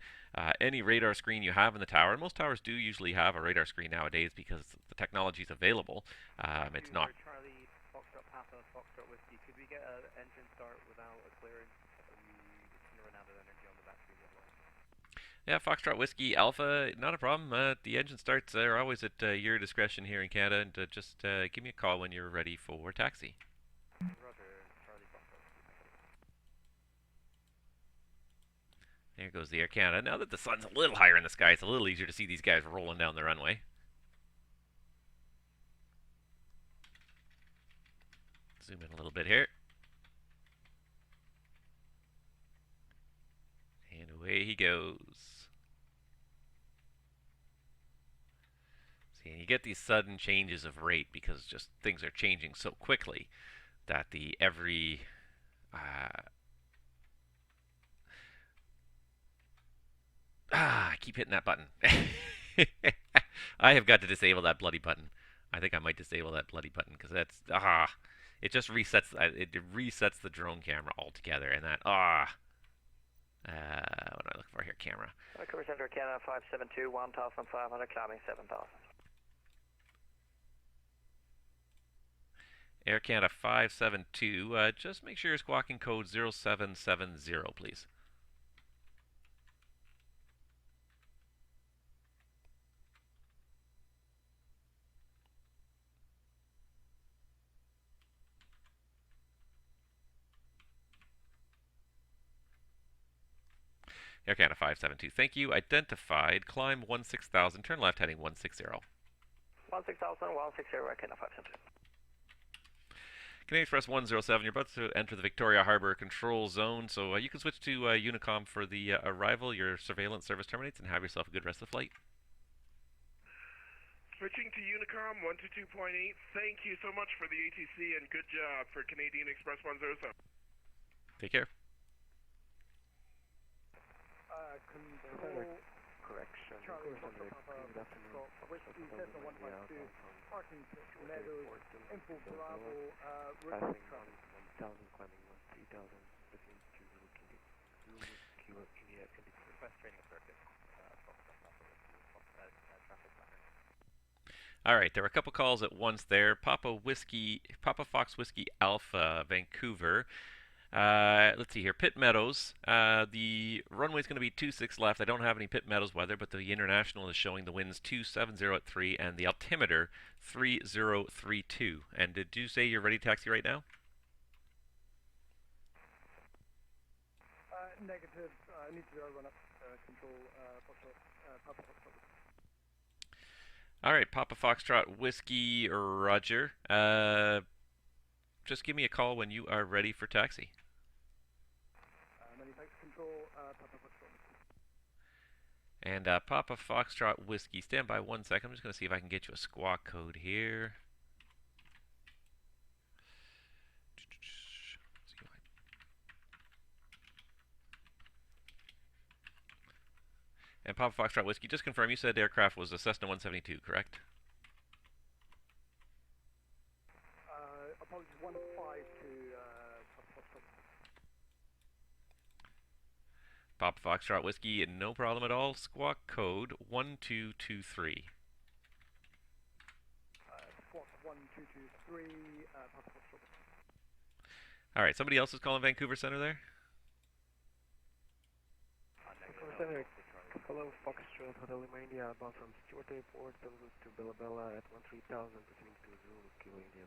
Any radar screen you have in the tower, and most towers do usually have a radar screen nowadays because the technology is available. It's not. Charlie, Foxtrot, Papa, Foxtrot Whiskey. Could we get an engine start without a clearance? It's going to run out of energy on the battery. Yeah, Foxtrot Whiskey Alpha, not a problem. The engine starts are always at your discretion here in Canada, and just give me a call when you're ready for taxi. Roger, Charlie, Foxtrot. There goes the Air Canada. Now that the sun's a little higher in the sky, it's a little easier to see these guys rolling down the runway. Zoom in a little bit here. And away he goes. See, and you get these sudden changes of rate because just things are changing so quickly that I keep hitting that button. I have got to disable that bloody button. I think I might disable that bloody button because that's it just resets the drone camera altogether, and that what am I looking for here? Camera. Vancouver Center, Canada 572, 1,500, climbing 7,000. Air Canada 572. Just make sure you're squawking code 0770, please. Air Canada 572. Thank you. Identified. Climb 16,000. Turn left heading 160. 16,000, 160, Air Canada 572. Canadian Express 107. You're about to enter the Victoria Harbour control zone, so you can switch to Unicom for the arrival. Your surveillance service terminates, and have yourself a good rest of the flight. Switching to Unicom 122.8. Thank you so much for the ATC, and good job for Canadian Express 107. Take care. Correction. Charlie, Whiskey, Cessna 152, parking Meadows, info Bravo, route traffic. 1,000, climbing 3,000, between 2 kilo India, request training circuit, traffic pattern. All right, there were a couple calls at once there. Papa Fox Whiskey Alpha, Vancouver. Let's see here. Pitt Meadows. The runway is going to be 26 left. I don't have any Pitt Meadows weather, but the international is showing the winds 270 at 3 and the altimeter 3032. And did you say you're ready to taxi right now? Negative. I need to run up control Papa Foxtrot. All right, Papa Foxtrot Whiskey Roger. Just give me a call when you are ready for taxi. Many thanks, control Papa Foxtrot. And Papa Foxtrot Whiskey, stand by 1 second. I'm just going to see if I can get you a squawk code here. And Papa Foxtrot Whiskey, just confirm, you said aircraft was a Cessna 172, correct? Apologies, 1-5 to Papa Foxtrot. Papa Foxtrot Whiskey, no problem at all. Squawk code 1223. Squawk 1223, Papa Foxtrot. All right, somebody else is calling Vancouver Center there? Vancouver Center, hello, Foxtrot, Hotel Lima India, bound from Stewart Airport to Bella at 13,000, between 2 Zulu, Kilo India,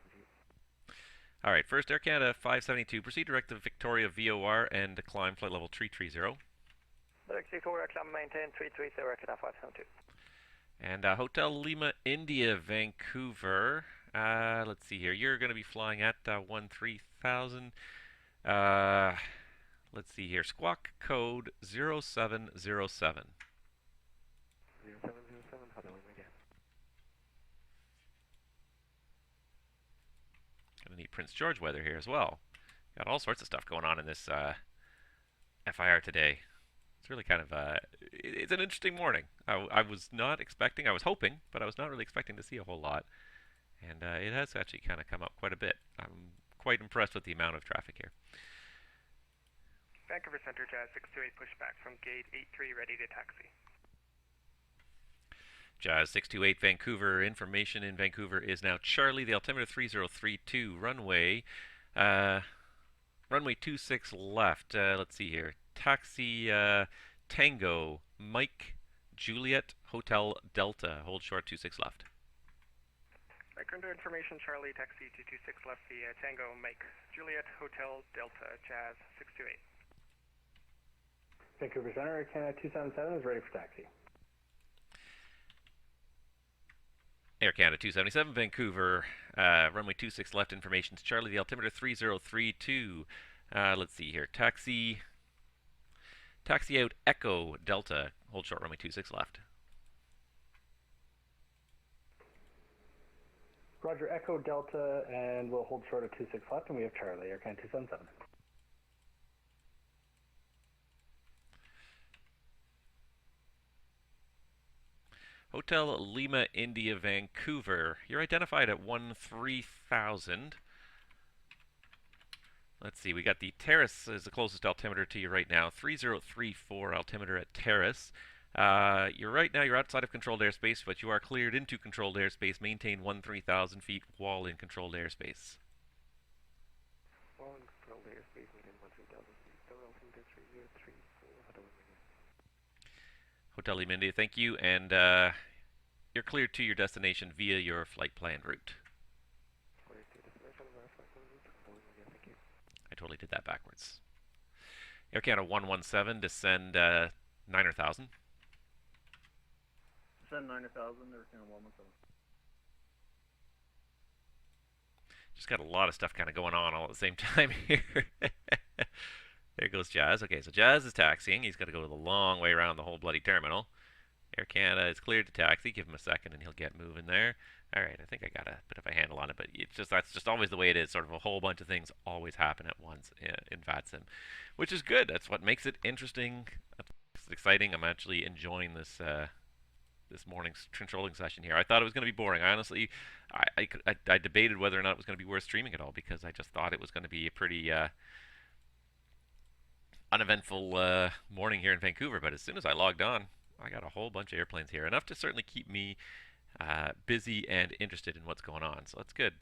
All right, first Air Canada 572. Proceed direct to Victoria VOR and climb flight level 330. Direct Victoria, climb maintain 330, Air Canada 572. And Hotel Lima India, Vancouver. Let's see here. You're going to be flying at 13,000. Let's see here. Squawk code 0707. 0707, Hotel Lima India. Prince George weather here as well. Got all sorts of stuff going on in this FIR today. It's really kind of it's an interesting morning. I was not expecting, I was hoping, but I was not really expecting to see a whole lot. And it has actually kind of come up quite a bit. I'm quite impressed with the amount of traffic here. Vancouver Center, Jazz 628, pushback from gate 83, ready to taxi. Jazz 628 Vancouver, information in Vancouver is now Charlie, the altimeter 3032, runway 26 left. Let's see here. Taxi Tango, Mike, Juliet, Hotel Delta, hold short 26 left. Background information, Charlie, taxi 226 left via Tango, Mike, Juliet, Hotel Delta, Jazz 628. Vancouver Center, Air Canada 277 is ready for taxi. Air Canada 277, Vancouver, runway 26 left, information to Charlie, the altimeter 3032. Let's see here, taxi out Echo Delta, hold short runway 26 left. Roger, Echo Delta, and we'll hold short at 26 left, and we have Charlie, Air Canada 277. Hotel Lima India Vancouver. You're identified at 13,000. Let's see, we got the Terrace is the closest altimeter to you right now. 3034 altimeter at Terrace. You're outside of controlled airspace, but you are cleared into controlled airspace. Maintain 13,000 feet while in controlled airspace. While in controlled airspace, maintain 13,000 feet. Tower altimeter 3034, Hotel Lima. Hotel Lima India, thank you, and you're cleared to your destination via your flight plan route. Cleared to destination via flight plan route. Hotel Lima India, thank you. I totally did that backwards. Air Canada 117, descend 9,000. Descend 9,000, Air Canada 117. Just got a lot of stuff kind of going on all at the same time here. There goes Jazz. Okay, so Jazz is taxiing. He's got to go the long way around the whole bloody terminal. Air Canada is cleared to taxi. Give him a second and he'll get moving there. All right, I think I got a bit of a handle on it, but that's just always the way it is. Sort of a whole bunch of things always happen at once in VATSIM, which is good. That's what makes it interesting. It's exciting. I'm actually enjoying this this morning's controlling session here. I thought it was going to be boring. I honestly, I debated whether or not it was going to be worth streaming at all because I just thought it was going to be a pretty uneventful morning here in Vancouver. But as soon as I logged on, I got a whole bunch of airplanes here, enough to certainly keep me busy and interested in what's going on. So that's good.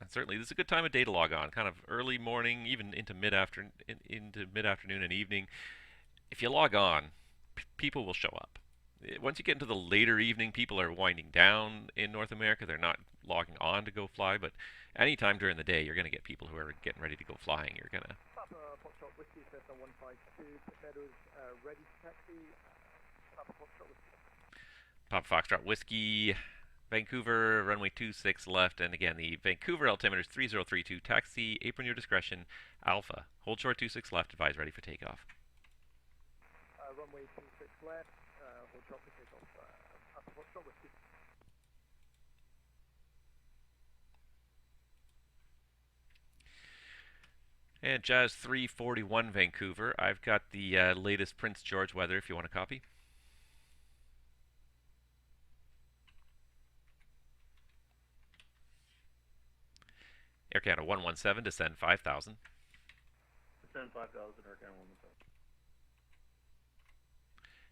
And certainly, this is a good time of day to log on. Kind of early morning, even into mid-afternoon and evening. If you log on, people will show up. Once you get into the later evening, people are winding down in North America. They're not logging on to go fly, but anytime during the day, you're going to get people who are getting ready to go flying. You're going to... Papa Foxtrot Whiskey, Cessna 152, Torpedoes ready to taxi. Papa Foxtrot Whiskey. Papa Foxtrot Whiskey, Vancouver, runway 26 left, and again, the Vancouver altimeter is 3032, taxi, apron your discretion, Alpha. Hold short 26 left, advise ready for takeoff. Runway 26 left, hold short for takeoff. Papa Foxtrot Whiskey. And Jazz 341 Vancouver. I've got the latest Prince George weather if you want to copy. Air Canada 117, descend 5,000. Descend 5,000, Air Canada 117.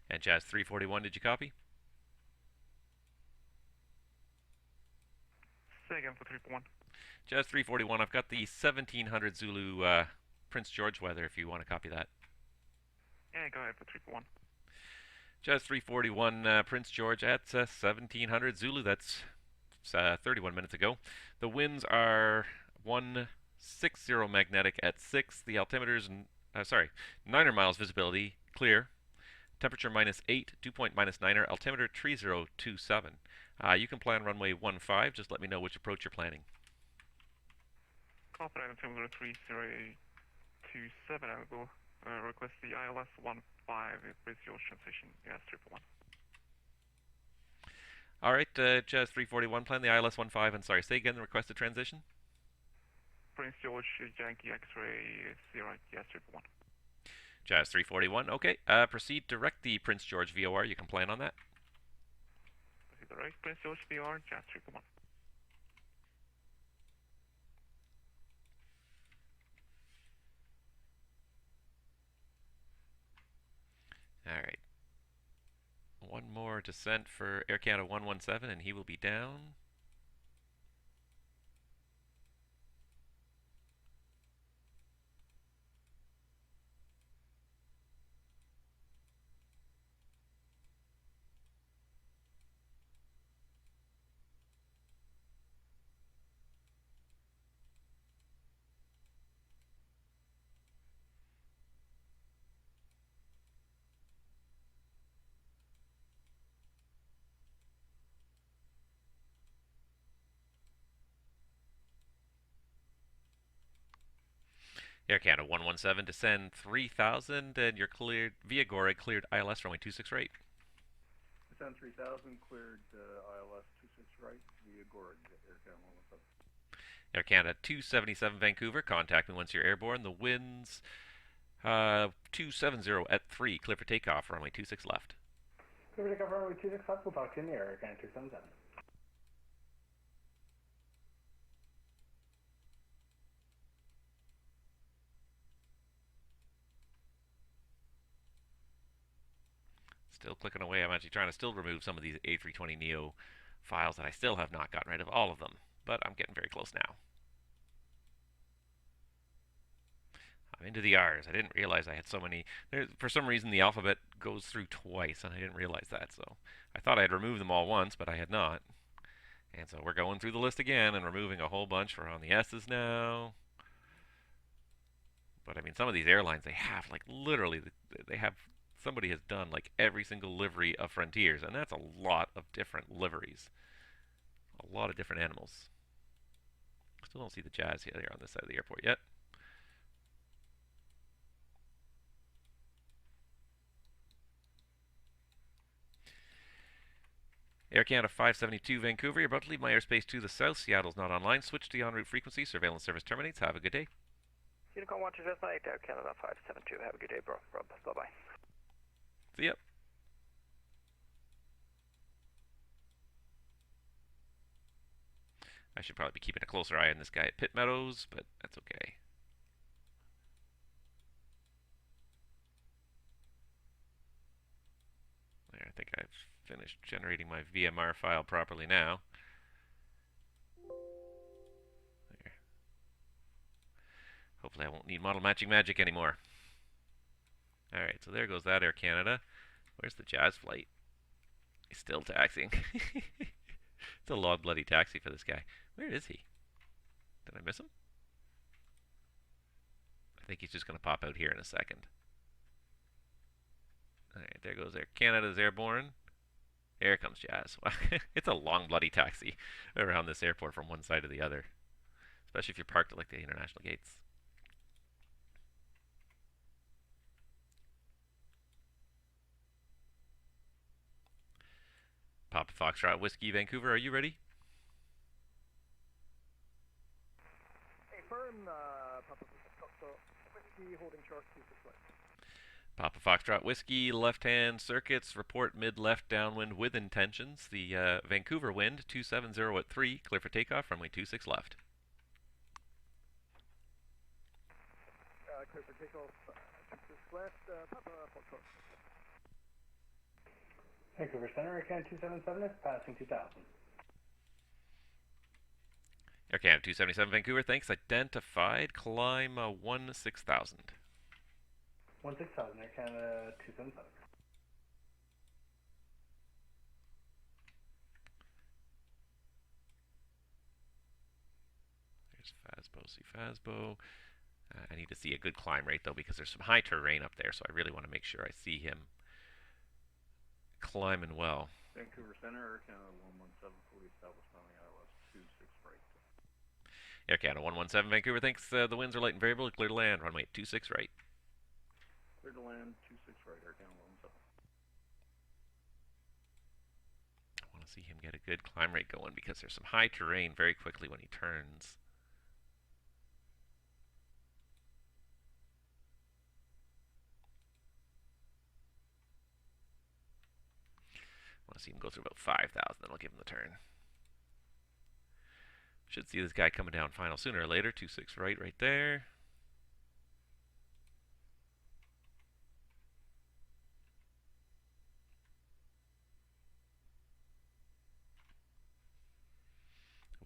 And Jazz 341, did you copy? Say again for 341. Jazz 341, I've got the 1700 Zulu Prince George weather if you want to copy that. Yeah, go ahead for 341. Jazz 341 Prince George at 1700 Zulu, that's 31 minutes ago. The winds are 160 magnetic at 6. The altimeter's, 9er miles visibility, clear. Temperature -8, dew point -9er, altimeter 3027. You can plan runway 15, just let me know which approach you're planning. Copy altimeter 3027, I will request the ILS 15 with your transition, yes, 341. All right, Jazz 341, plan the ILS 15, and sorry, say again the requested transition. Prince George Yankee X-ray 0, yes, 1. Jazz 341, okay. Proceed direct the Prince George VOR. You can plan on that. Proceed direct Prince George VR, Jazz 341. All right. One more descent for Air Canada 117, and he will be down. Air Canada 117, descend 3,000, and you're cleared via Gore, cleared ILS runway 26 right. Descend 3000, cleared ILS 26 right via Gorg, Air Canada 117. Air Canada 277 Vancouver, contact me once you're airborne. The winds 270 at 3, clear for takeoff, runway 26 left. Clear for takeoff, runway 26 left. We'll talk to you in the air, Air Canada 277. Still clicking away. I'm actually trying to still remove some of these A320neo files that I still have not gotten rid of all of them, but I'm getting very close now. I'm into the R's. I didn't realize I had so many. For some reason, the alphabet goes through twice, and I didn't realize that. So I thought I had removed them all once, but I had not. And so we're going through the list again and removing a whole bunch. We're on the S's now. But I mean, some of these airlines, they have like literally, they have, somebody has done like every single livery of Frontiers, and that's a lot of different liveries. A lot of different animals. Still don't see the Jazz here on this side of the airport yet. Air Canada 572 Vancouver, you're about to leave my airspace to the south. Seattle's not online. Switch to the en route frequency. Surveillance service terminates. Have a good day. Unicom 1258, Air Canada 572. Have a good day, bro. Rob. Bye-bye. See ya. I should probably be keeping a closer eye on this guy at Pit Meadows, but that's okay. There, I think I've finished generating my VMR file properly now. There. Hopefully I won't need model matching magic anymore. Alright, so there goes that Air Canada. Where's the Jazz flight? He's still taxiing. It's a long bloody taxi for this guy. Where is he? Did I miss him? I think he's just going to pop out here in a second. Alright, there goes Air Canada's airborne. Here comes Jazz. It's a long bloody taxi around this airport from one side to the other. Especially if you're parked at like the international gates. Papa Foxtrot Whiskey Vancouver, are you ready? Affirm, Papa Foxtrot Whiskey, holding short 26 left. Papa Foxtrot Whiskey, left-hand circuits, report mid-left downwind with intentions. The Vancouver wind, 270 at 3, clear for takeoff, runway 26 left. Clear for takeoff, 26 left, Papa Foxtrot. Vancouver Center, Air Canada 277 is passing 2000. Air Canada 277 Vancouver, thanks. Identified, climb 16,000. 16,000, Air Canada 277. There's Fazbo, see Fazbo. I need to see a good climb rate though because there's some high terrain up there, so I really want to make sure I see him climbing well. Vancouver Center, Air Canada 117, fully established on the ILS 26 right. Air Canada 117 Vancouver, thanks. The winds are light and variable, clear to land, runway 26 right. Clear to land, 26 right, Air Canada 117. I want to see him get a good climb rate going because there's some high terrain very quickly when he turns. I want to see him go through about 5,000, then I'll give him the turn. Should see this guy coming down final sooner or later. 2-6 right there.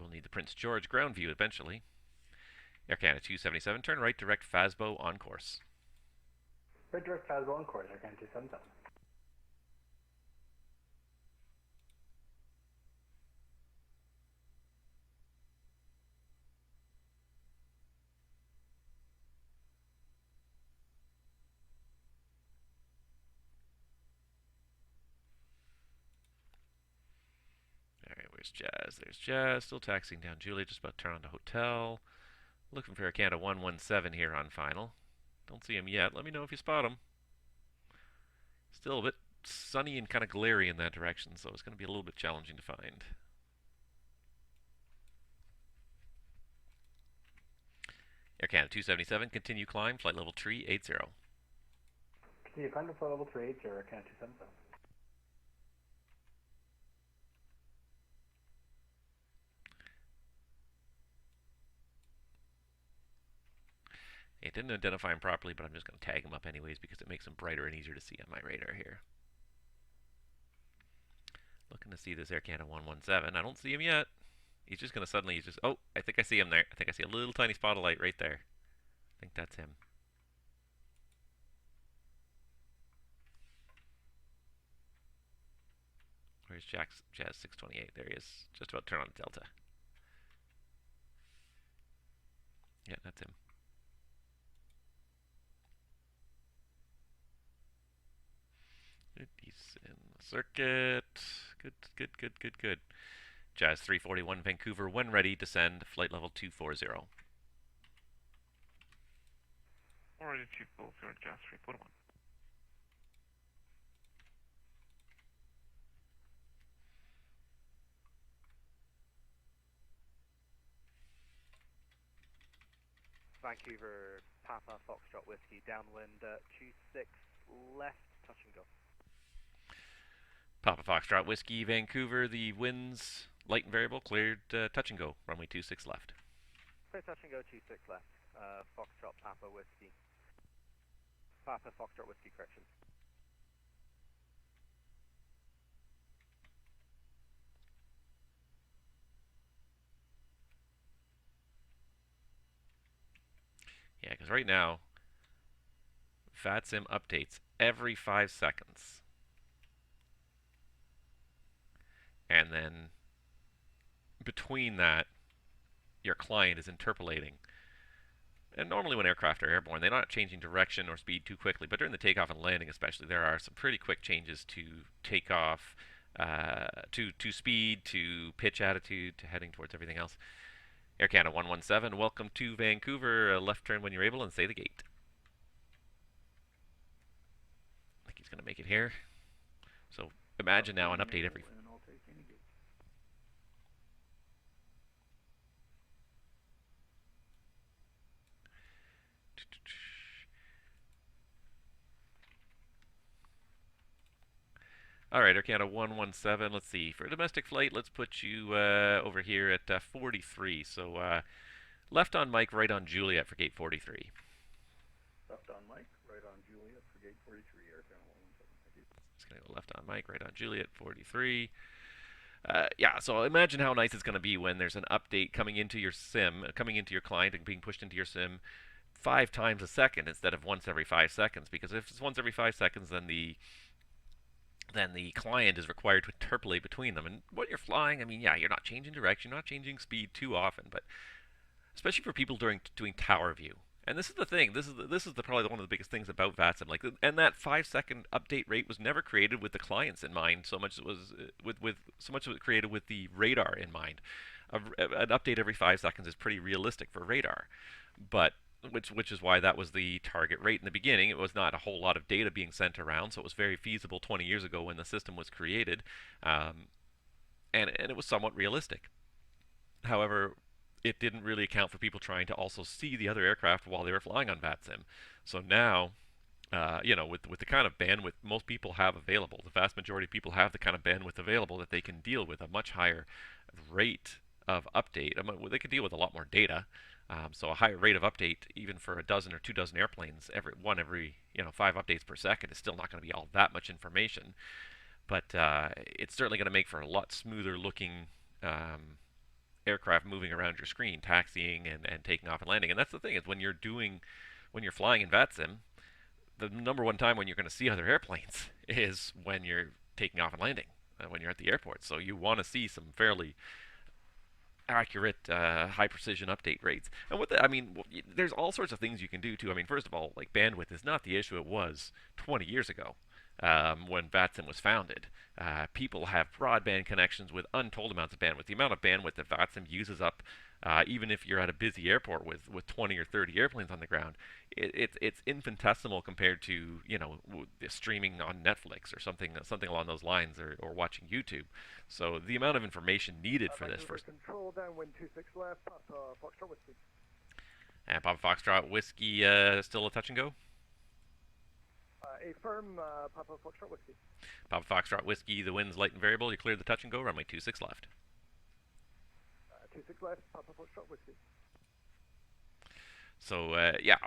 We'll need the Prince George ground view eventually. Air Canada 277, turn right, direct Fasbo on course. Right direct Fasbo on course, Air Canada 277. Alright, where's Jazz? There's Jazz, still taxiing down Julia, just about to turn on to hotel. Looking for Air Canada 117 here on final. Don't see him yet. Let me know if you spot him. Still a bit sunny and kind of glary in that direction, so it's going to be a little bit challenging to find. Air Canada 277, continue climb, flight level 380. Continue climb to flight level 380, Air Canada 277. It didn't identify him properly, but I'm just going to tag him up anyways because it makes him brighter and easier to see on my radar here. Looking to see this Air Canada 117. I don't see him yet. He's just going to suddenly, oh, I think I see him there. I think I see a little tiny spot of light right there. I think that's him. Where's Jazz 628? There he is. Just about to turn on the Delta. Yeah, that's him. He's in the circuit. Good. Jazz 341 Vancouver, when ready, descend, flight level 240. Already 240, Jazz 341. Vancouver, Papa, Foxtrot Whiskey, downwind, 26 left, touch and go. Papa Foxtrot Whiskey, Vancouver, the winds, light and variable, cleared, touch and go, runway 26 left. Clear touch and go, 26 left, Foxtrot, Papa, Whiskey. Papa, Foxtrot, Whiskey, correction. Yeah, because right now, VATSIM updates every 5 seconds. And then between that, your client is interpolating. And normally when aircraft are airborne, they're not changing direction or speed too quickly, but during the takeoff and landing especially, there are some pretty quick changes to takeoff, to speed, to pitch attitude, to heading towards everything else. Air Canada 117, welcome to Vancouver. Left turn when you're able and say the gate. I think he's going to make it here. So imagine now an update every... Alright, Air Canada 117, let's see. For a domestic flight, let's put you over here at 43. So left on Mike, right on Juliet for gate 43. Left on Mike, right on Juliet for gate 43, Air Canada 117. Just going to go left on Mike, right on Juliet, 43. Yeah, so imagine how nice it's going to be when there's an update coming into your sim, coming into your client and being pushed into your sim 5 times a second instead of once every 5 seconds. Because if it's once every 5 seconds, then the client is required to interpolate between them. And when you're flying, I mean, yeah, you're not changing direction, you're not changing speed too often, but especially for people doing tower view. And this is the thing. This is probably one of the biggest things about VATSIM. Like, and that 5-second update rate was never created with the clients in mind. So much as it was so much of it created with the radar in mind. An update every 5 seconds is pretty realistic for radar, but which is why that was the target rate in the beginning. It was not a whole lot of data being sent around, so it was very feasible 20 years ago when the system was created. and it was somewhat realistic. However, it didn't really account for people trying to also see the other aircraft while they were flying on VATSIM. So now, with the kind of bandwidth most people have available, the vast majority of people have the kind of bandwidth available that they can deal with a much higher rate of update. I mean, they can deal with a lot more data. So a higher rate of update, even for a dozen or 2 dozen airplanes, every 5 updates per second is still not going to be all that much information. But it's certainly going to make for a lot smoother looking aircraft moving around your screen, taxiing and taking off and landing. And that's the thing is when you're flying in VATSIM, the number one time when you're going to see other airplanes is when you're taking off and landing, when you're at the airport. So you want to see some fairly accurate, high precision update rates. And there's all sorts of things you can do too. I mean, first of all, like bandwidth is not the issue it was 20 years ago when VATSIM was founded. People have broadband connections with untold amounts of bandwidth. The amount of bandwidth that VATSIM uses up, even if you're at a busy airport with 20 or 30 airplanes on the ground, it's infinitesimal compared to streaming on Netflix or something along those lines, or watching YouTube. So the amount of information needed for this first. Control downwind 26 left, Papa Foxtrot Whiskey. And Papa Foxtrot Whiskey, still a touch and go. A firm Papa Foxtrot Whiskey. Papa Foxtrot Whiskey, the wind's light and variable. You cleared the touch and go. Runway 26 left. 26 left, Papa Foxtrot Whiskey. So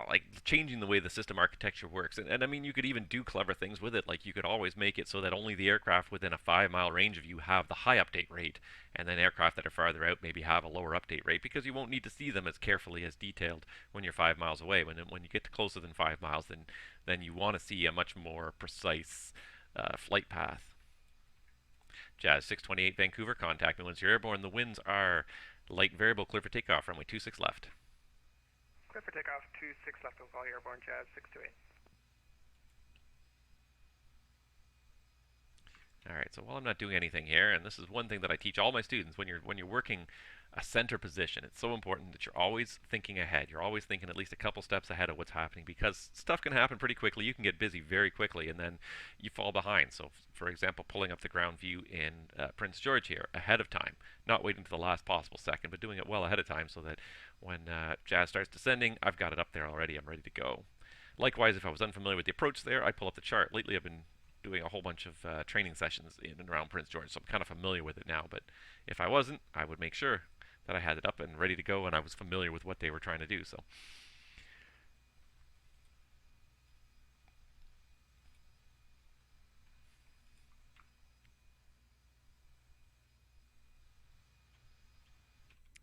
like changing the way the system architecture works, and I mean you could even do clever things with it. Like you could always make it so that only the aircraft within a 5-mile range of you have the high update rate, and then aircraft that are farther out maybe have a lower update rate, because you won't need to see them as carefully as detailed when you're 5 miles away. When you get to closer than 5 miles, then you want to see a much more precise flight path. Jazz 628 Vancouver, contact me once you're airborne. The winds are light variable, clear for takeoff. Runway 26 left. Clear for takeoff, 26 left, all airborne, Jazz 628. All right, so while I'm not doing anything here, and this is one thing that I teach all my students, when you're working a center position, it's so important that you're always thinking ahead. You're always thinking at least a couple steps ahead of what's happening, because stuff can happen pretty quickly. You can get busy very quickly, and then you fall behind. So, for example, pulling up the ground view in Prince George here ahead of time, not waiting to the last possible second, but doing it well ahead of time so that when Jazz starts descending, I've got it up there already. I'm ready to go. Likewise, if I was unfamiliar with the approach there, I'd pull up the chart. Lately, I've been doing a whole bunch of training sessions in and around Prince George, so I'm kind of familiar with it now. But if I wasn't, I would make sure that I had it up and ready to go, and I was familiar with what they were trying to do. So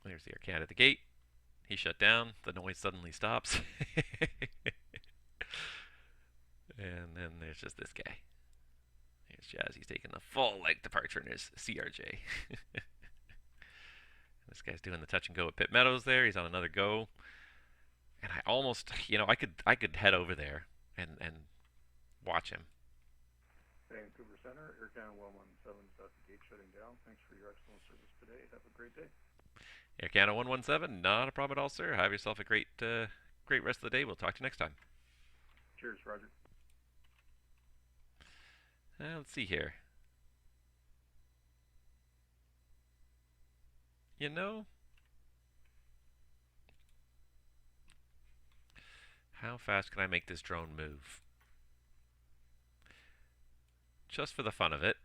there's the Air Canada at the gate. He shut down. The noise suddenly stops. And then there's just this guy. Here's Jazz. He's taking the full leg departure in his CRJ. This guy's doing the touch and go at Pitt Meadows there. He's on another go. And I almost, I could head over there and watch him. Vancouver Center, Air Canada 117 is at the gate shutting down. Thanks for your excellent service today. Have a great day. Air Canada 117, not a problem at all, sir. Have yourself a great rest of the day. We'll talk to you next time. Cheers, Roger. Let's see here. How fast can I make this drone move? Just for the fun of it.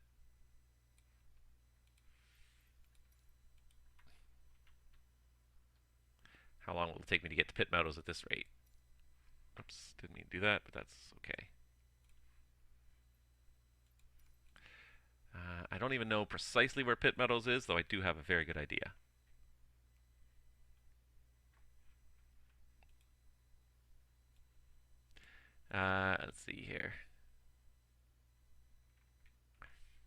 How long will it take me to get to Pitt Meadows at this rate? Oops, didn't mean to do that, but that's okay. I don't even know precisely where Pitt Meadows is, though I do have a very good idea. Let's see here.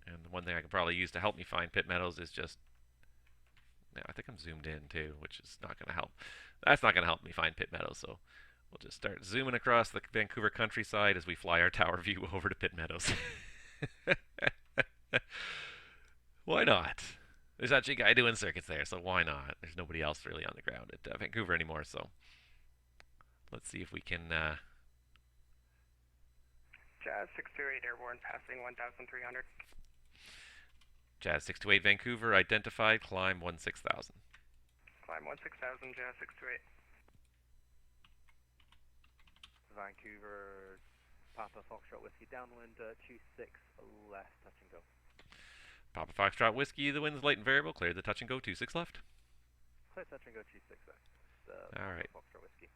And the one thing I can probably use to help me find Pitt Meadows is just... No, I think I'm zoomed in too, which is not going to help. That's not going to help me find Pitt Meadows, so we'll just start zooming across the Vancouver countryside as we fly our tower view over to Pitt Meadows. Why not? There's actually a guy doing circuits there, so why not? There's nobody else really on the ground at Vancouver anymore, so let's see if we can... Jazz 628 airborne, passing 1,300. Jazz 628 Vancouver, identified, climb 16,000. Climb 16,000, Jazz 628. Vancouver, Papa Foxtrot Whiskey, downwind 26 left, touch and go. Papa Foxtrot Whiskey, the wind's light and variable, clear the touch and go, 26 left. Clear touch and go, 26 left. Alright. Foxtrot Whiskey.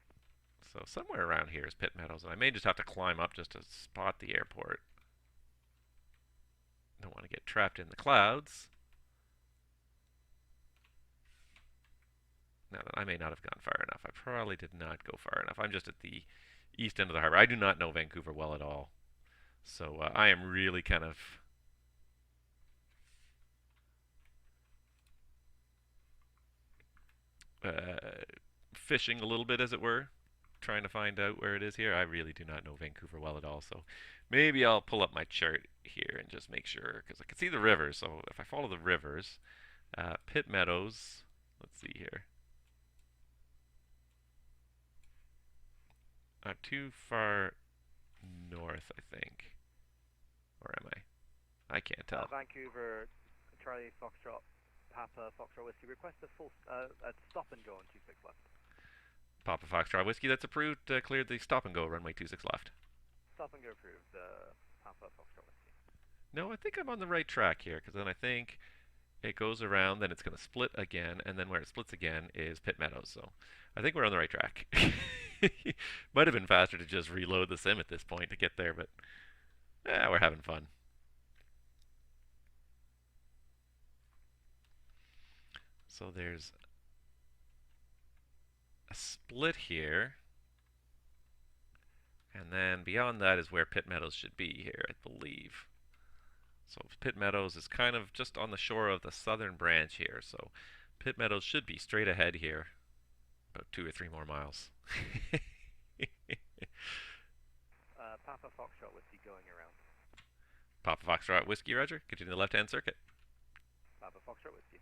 So somewhere around here is Pitt Meadows, and I may just have to climb up just to spot the airport. Don't want to get trapped in the clouds. Now, I may not have gone far enough. I probably did not go far enough. I'm just at the east end of the harbor. I do not know Vancouver well at all. So I am really kind of fishing a little bit, as it were, trying to find out where it is here. I really do not know Vancouver well at all. So maybe I'll pull up my chart here and just make sure, because I can see the rivers. So if I follow the rivers, Pitt Meadows, let's see here. Not too far north, I think. Or am I? I can't tell. Vancouver, Charlie Foxtrot, Papa Foxtrot Whiskey. Request a full stop and go on 26 left. Papa Foxtrot Whiskey, that's approved. Cleared the stop and go, runway 26 left. Stop and go approved, Papa Foxtrot Whiskey. No, I think I'm on the right track here, because then I think it goes around, then it's going to split again, and then where it splits again is Pitt Meadows. So I think we're on the right track. Might have been faster to just reload the sim at this point to get there, but we're having fun. So there's a split here, and then beyond that is where Pitt Meadows should be here, I believe. So Pitt Meadows is kind of just on the shore of the southern branch here, so Pitt Meadows should be straight ahead here, about 2 or 3 more miles. Papa Foxtrot Whiskey going around. Papa Foxtrot Whiskey, Roger. Continue the left-hand circuit. Papa Foxtrot Whiskey.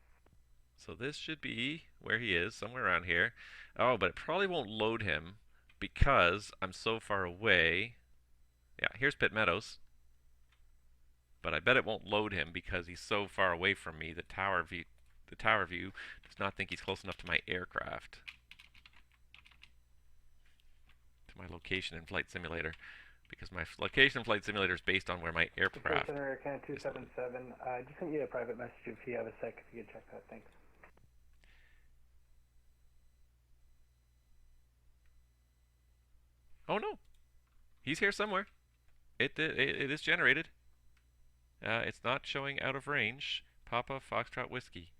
So this should be where he is, somewhere around here. Oh, but it probably won't load him because I'm so far away. Yeah, here's Pitt Meadows. But I bet it won't load him because he's so far away from me. The tower view does not think he's close enough to my aircraft. To my location in Flight Simulator. Because my location in Flight Simulator is based on where my aircraft Center, Can 277. I just sent you a private message if you have a sec, if you could check that. Thanks. Oh no, he's here somewhere. It is generated. It's not showing out of range. Papa Foxtrot Whiskey.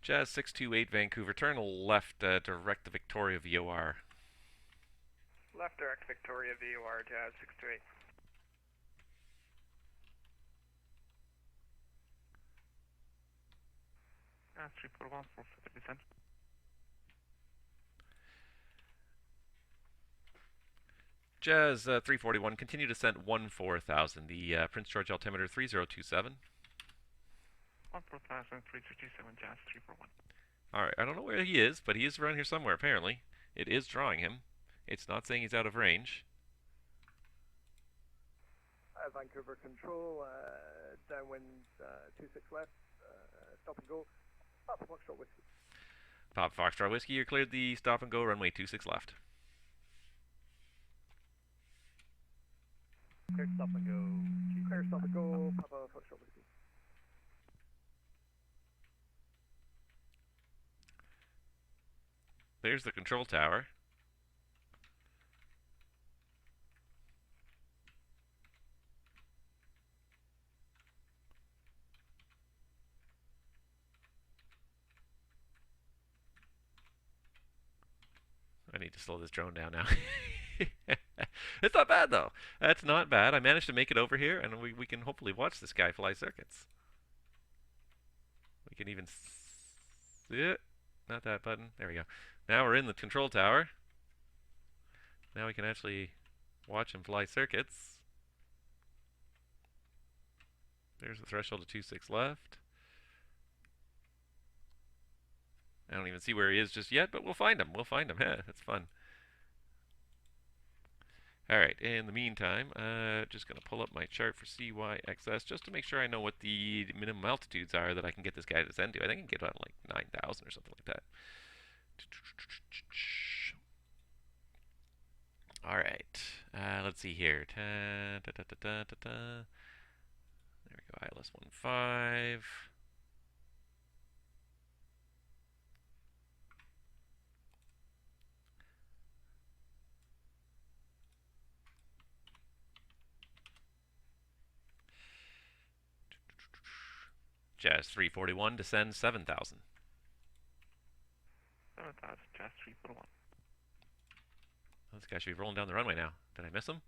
Jazz 628 Vancouver, turn left, direct the Victoria VOR. Left direct Victoria VOR, Jazz 628. Jazz 341 for 50%. Jazz 341, continue descent 14,000, the Prince George altimeter 3027. 14,000, 337, Jazz 341. Alright, I don't know where he is, but he is around here somewhere apparently. It is drawing him. It's not saying he's out of range. Vancouver Control, downwind 26 left, stop and go. Papa Foxtrot Whiskey. Papa Foxtrot Whiskey, you're cleared the stop and go, runway 26 left. Clear stop and go. Clear stop and go, Papa Foxtrot Whiskey. There's the control tower. I need to slow this drone down now. It's not bad though. That's not bad. I managed to make it over here, and we can hopefully watch this guy fly circuits. We can even see it. Not that button. There we go. Now we're in the control tower. Now we can actually watch him fly circuits. There's the threshold of 26 left. I don't even see where he is just yet, but we'll find him. We'll find him. Yeah, that's fun. All right, in the meantime, just going to pull up my chart for CYXS just to make sure I know what the minimum altitudes are that I can get this guy to descend to. I think I can get about like 9,000 or something like that. All right, let's see here. There we go, ILS 15. Jazz 341 descends 7,000. 7,000, Jazz 341. This guy should be rolling down the runway now. Did I miss him?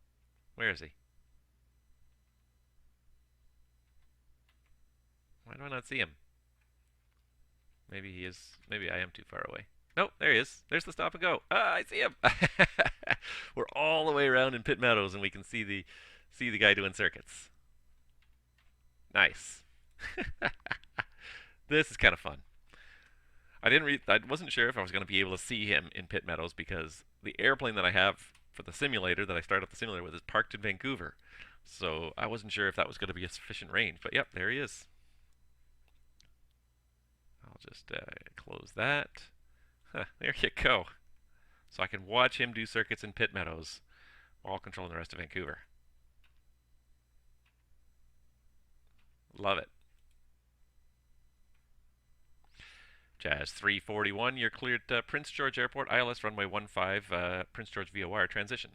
Where is he? Why do I not see him? Maybe he is. Maybe I am too far away. Nope, there he is. There's the stop and go. Ah, I see him. We're all the way around in Pit Meadows, and we can see the guy doing circuits. Nice. This is kind of fun. I wasn't sure if I was going to be able to see him in Pit Meadows because the airplane that I have for the simulator that I start up the simulator with is parked in Vancouver. So I wasn't sure if that was going to be a sufficient range, but yep, there he is. I'll just close that. Huh, there you go. So I can watch him do circuits in Pit Meadows while controlling the rest of Vancouver. Love it. Jazz 341, you're cleared Prince George Airport, ILS runway 15, Prince George VOR transition.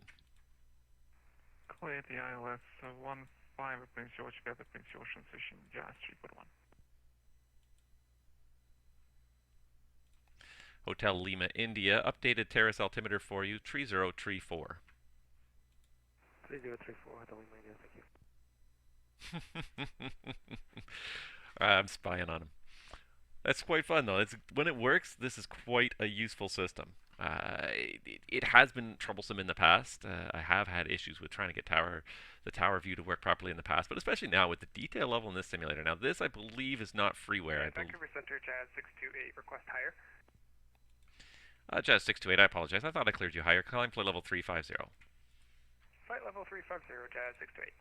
Clear the ILS 15 Prince George, get the Prince George transition, Jazz 341. Hotel Lima, India, updated terrace altimeter for you, 3034. 3034, Hotel Lima, India, thank you. I'm spying on him. That's quite fun, though. When it works, this is quite a useful system. It has been troublesome in the past. I have had issues with trying to get the tower view to work properly in the past, but especially now with the detail level in this simulator. Now, this, I believe, is not freeware. Vancouver Center, Jazz 628, request higher. Jazz 628, I apologize. I thought I cleared you higher. Climb flight level 350. Flight level 350, Jazz 628.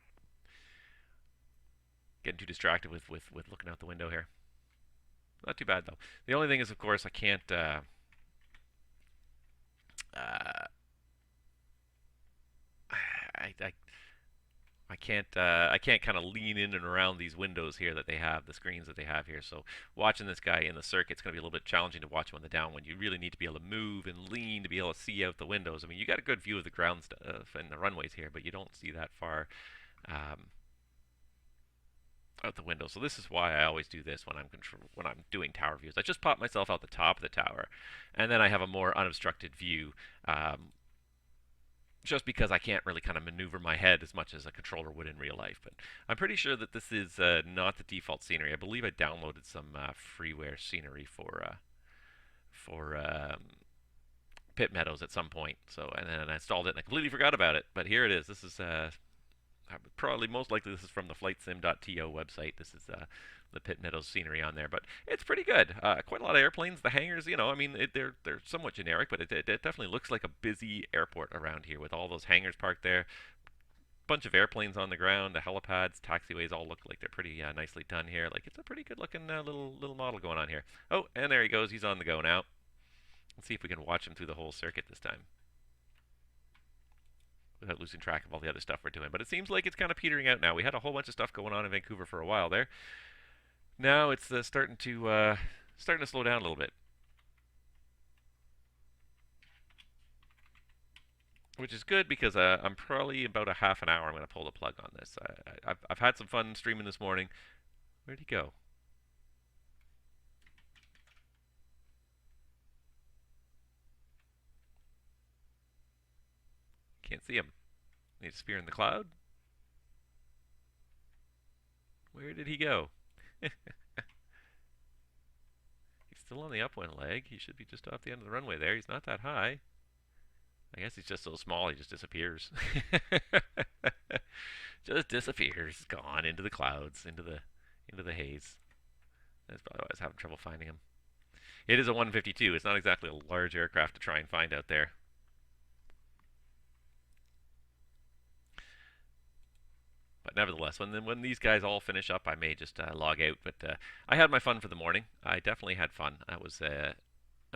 Getting too distracted with looking out the window here. Not too bad, though. The only thing is, of course, I can't I can't kind of lean in and around these windows here that they have, the screens that they have here. So watching this guy in the circuit's going to be a little bit challenging to watch him on the downwind. You really need to be able to move and lean to be able to see out the windows. I mean, you got a good view of the ground stuff and the runways here, but you don't see that far out the window. So this is why I always do this when I'm doing tower views. I just pop myself out the top of the tower, and then I have a more unobstructed view. Just because I can't really kind of maneuver my head as much as a controller would in real life. But I'm pretty sure that this is not the default scenery. I believe I downloaded some freeware scenery for Pit Meadows at some point. So and then I installed it and I completely forgot about it. But here it is. This is probably most likely this is from the flightsim.to website. This is the Pit Meadows scenery on there, but it's pretty good. Quite a lot of airplanes. The hangars, you know, I mean, they're somewhat generic, but it definitely looks like a busy airport around here with all those hangars parked there. Bunch of airplanes on the ground, the helipads, taxiways all look like they're pretty nicely done here. Like it's a pretty good looking little model going on here. Oh, and there he goes. He's on the go now. Let's see if we can watch him through the whole circuit this time without losing track of all the other stuff we're doing. But it seems like it's kind of petering out now. We had a whole bunch of stuff going on in Vancouver for a while there. Now it's starting to slow down a little bit, which is good because I'm probably about a half an hour. I'm going to pull the plug on this. I've had some fun streaming this morning. Where'd he go? Can't see him. Need a spear in the cloud. Where did he go? He's still on the upwind leg. He should be just off the end of the runway there. He's not that high. I guess he's just so small he just disappears. Just disappears, gone into the clouds, into the haze. That's probably why I was having trouble finding him. It is a 152. It's not exactly a large aircraft to try and find out there. But nevertheless, when these guys all finish up, I may just log out. But I had my fun for the morning. I definitely had fun. I was, and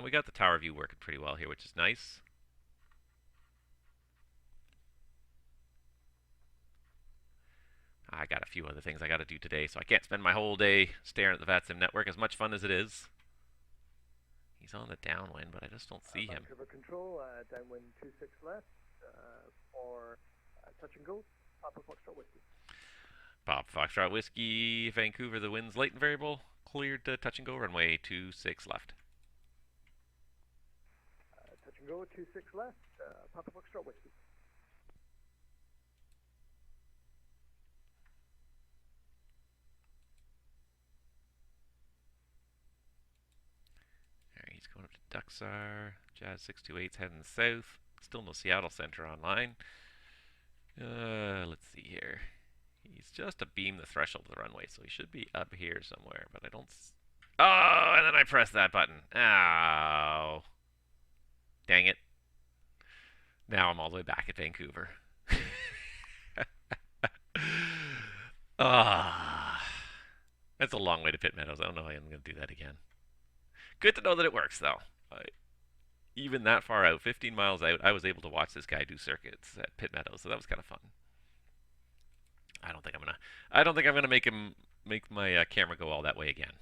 we got the tower view working pretty well here, which is nice. I got a few other things I got to do today, so I can't spend my whole day staring at the VATSIM network, as much fun as it is. He's on the downwind, but I just don't see him. Vancouver Control, downwind 26 left, for touch and go, Papa Foxtrot Whiskey. Papa Foxtrot Whiskey, Vancouver, the wind's light and variable, cleared to touch and go, runway 26 left. Touch and go, 26 left, Papa Foxtrot Whiskey. He's going up to Duxar. Jazz 628's heading south. Still no Seattle Center online. Let's see here. He's just a beam the threshold of the runway, so he should be up here somewhere, but I don't... Oh, and then I pressed that button. Ow. Dang it. Now I'm all the way back at Vancouver. That's a long way to Pit Meadows. I don't know how I'm going to do that again. Good to know that it works, though. Even that far out, 15 miles out, I was able to watch this guy do circuits at Pit Meadows, so that was kind of fun. I don't think I'm gonna make my camera go all that way again.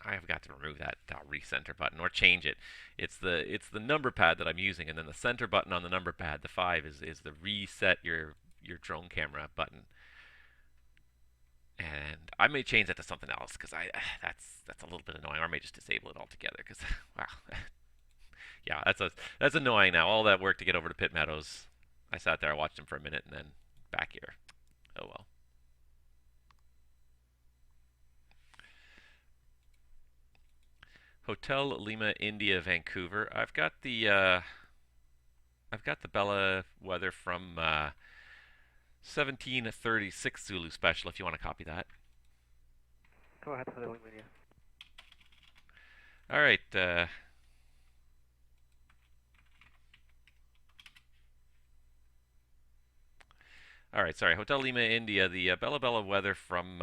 I have got to remove that recenter button or change it. It's the number pad that I'm using, and then the center button on the number pad, the 5, is the reset your drone camera button. And I may change that to something else because that's a little bit annoying. Or I may just disable it altogether because wow, yeah, that's annoying now. All that work to get over to Pit Meadows. I sat there, I watched him for a minute, and then back here. Oh well. Hotel Lima India Vancouver. I've got the Bella weather from 1736 Zulu Special. If you want to copy that. Go ahead, Hotel Lima India. All right. All right, sorry. Hotel Lima, India. The Bella weather from,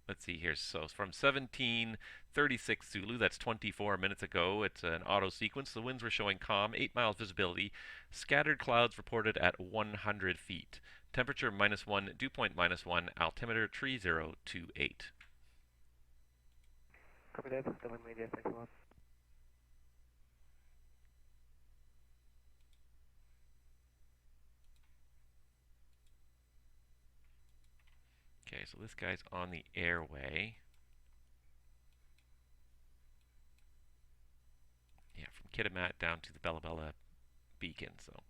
let's see here. So it's from 1736 Zulu. That's 24 minutes ago. It's an auto sequence. The winds were showing calm, 8 miles visibility. Scattered clouds reported at 100 feet. Temperature -1, dew point -1. Altimeter 3028. Copy that. Hotel Lima India. Thanks a lot. Okay, so this guy's on the airway. Yeah, from Kitimat down to the Bella beacon, so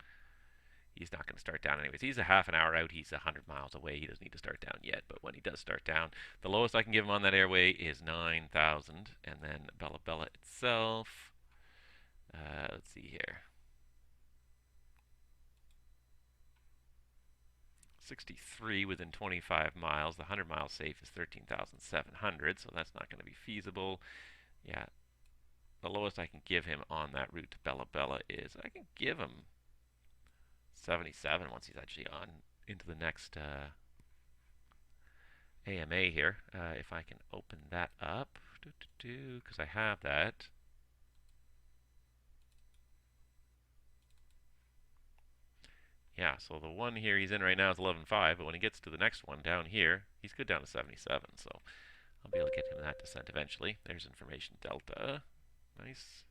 he's not going to start down anyways. He's a half an hour out. He's 100 miles away. He doesn't need to start down yet, but when he does start down, the lowest I can give him on that airway is 9,000, and then Bella itself, let's see here. 63 within 25 miles. The 100 mile safe is 13,700, so that's not going to be feasible. Yeah, the lowest I can give him on that route to Bella is, I can give him 77 once he's actually on into the next AMA here. If I can open that up, because I have that. Yeah, so the one here he's in right now is 11.5, but when he gets to the next one down here, he's good down to 77, so I'll be able to get him that descent eventually. There's information delta. Nice.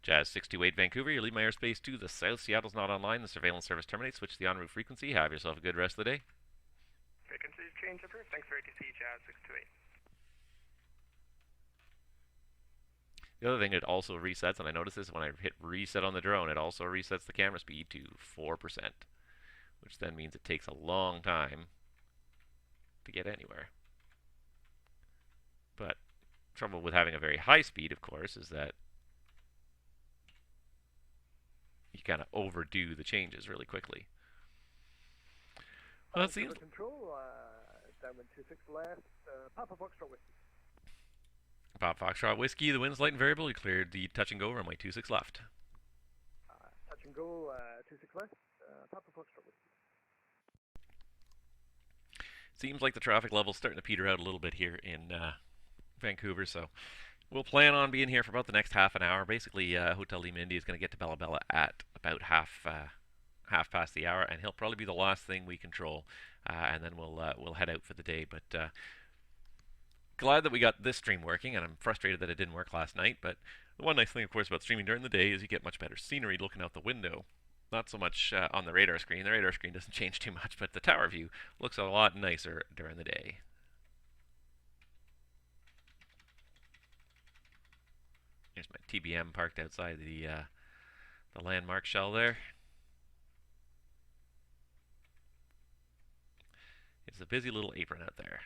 Jazz 628 Vancouver, you leave my airspace to the south. Seattle's not online. The surveillance service terminates. Switch to the en route frequency. Have yourself a good rest of the day. Frequency change approved. Thanks for ATC, Jazz 628. The other thing it also resets, and I noticed this when I hit reset on the drone, it also resets the camera speed to 4%, which then means it takes a long time to get anywhere. But trouble with having a very high speed, of course, is that kind of overdo the changes really quickly. Well, it seems. Control, downwind 26 left, Papa Foxtrot Whiskey. Pop Foxtrot Whiskey, the wind's light and variable. You cleared the touch and go runway 26 left. Touch and go, 26 left, Papa Foxtrot Whiskey. Seems like the traffic level's starting to peter out a little bit here in Vancouver, so we'll plan on being here for about the next half an hour. Basically, Hotel Lima India is going to get to Bella Bella at about half past the hour, and he'll probably be the last thing we control, and then we'll head out for the day. But glad that we got this stream working, and I'm frustrated that it didn't work last night. But the one nice thing, of course, about streaming during the day is you get much better scenery looking out the window. Not so much on the radar screen. The radar screen doesn't change too much, but the tower view looks a lot nicer during the day. Here's my TBM parked outside the landmark shell there. It's a busy little apron out there,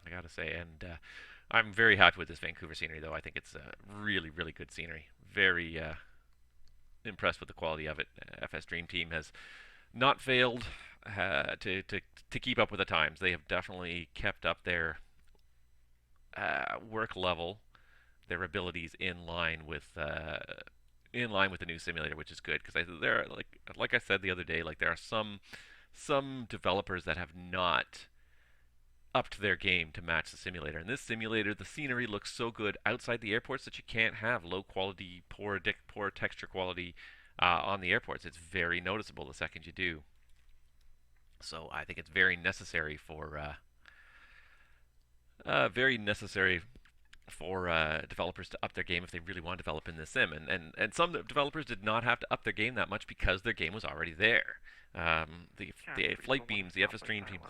I gotta say, and I'm very happy with this Vancouver scenery, though. I think it's really, really good scenery. Very impressed with the quality of it. FS Dream Team has not failed to keep up with the times. They have definitely kept up their work level, their abilities in line with the new simulator, which is good, because there, like I said the other day, like there are some developers that have not upped their game to match the simulator. In this simulator, the scenery looks so good outside the airports that you can't have low quality, poor texture quality on the airports. It's very noticeable the second you do. So I think it's very necessary for developers to up their game if they really want to develop in this sim. And some developers did not have to up their game that much because their game was already there. The Flight Beams, the FS Dream Teams,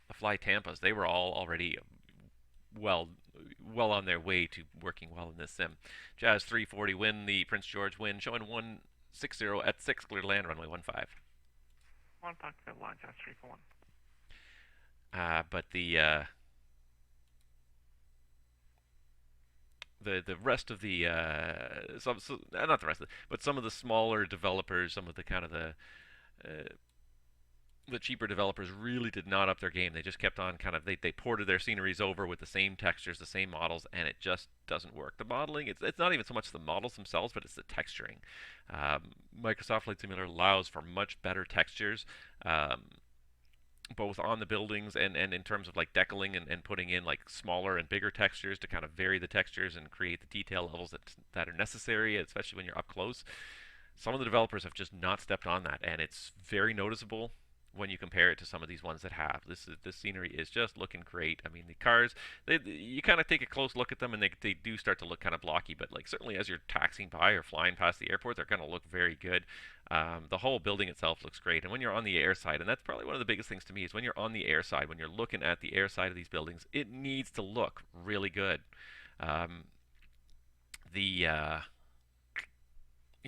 the Fly Tampas, they were all already well on their way to working well in this sim. Jazz 340 win, the Prince George win, showing 160 at 6, clear to land, runway 15. 1 cockpit line, Jazz 341. But the rest of the not the rest of but some of the smaller developers, some of the kind of the cheaper developers really did not up their game. They just kept on they ported their sceneries over with the same textures, the same models, and it just doesn't work. The modeling, it's not even so much the models themselves, but it's the texturing. Microsoft Flight Simulator allows for much better textures, both on the buildings and in terms of like decaling and putting in like smaller and bigger textures to kind of vary the textures and create the detail levels that are necessary, especially when you're up close. Some of the developers have just not stepped on that, and it's very noticeable when you compare it to some of these ones that have. This scenery is just looking great. I mean, the cars, you kind of take a close look at them, and they do start to look kind of blocky, but like certainly as you're taxiing by or flying past the airport, they're going to look very good. The whole building itself looks great, and when you're on the air side, and that's probably one of the biggest things to me, is when you're on the air side, when you're looking at the air side of these buildings, it needs to look really good.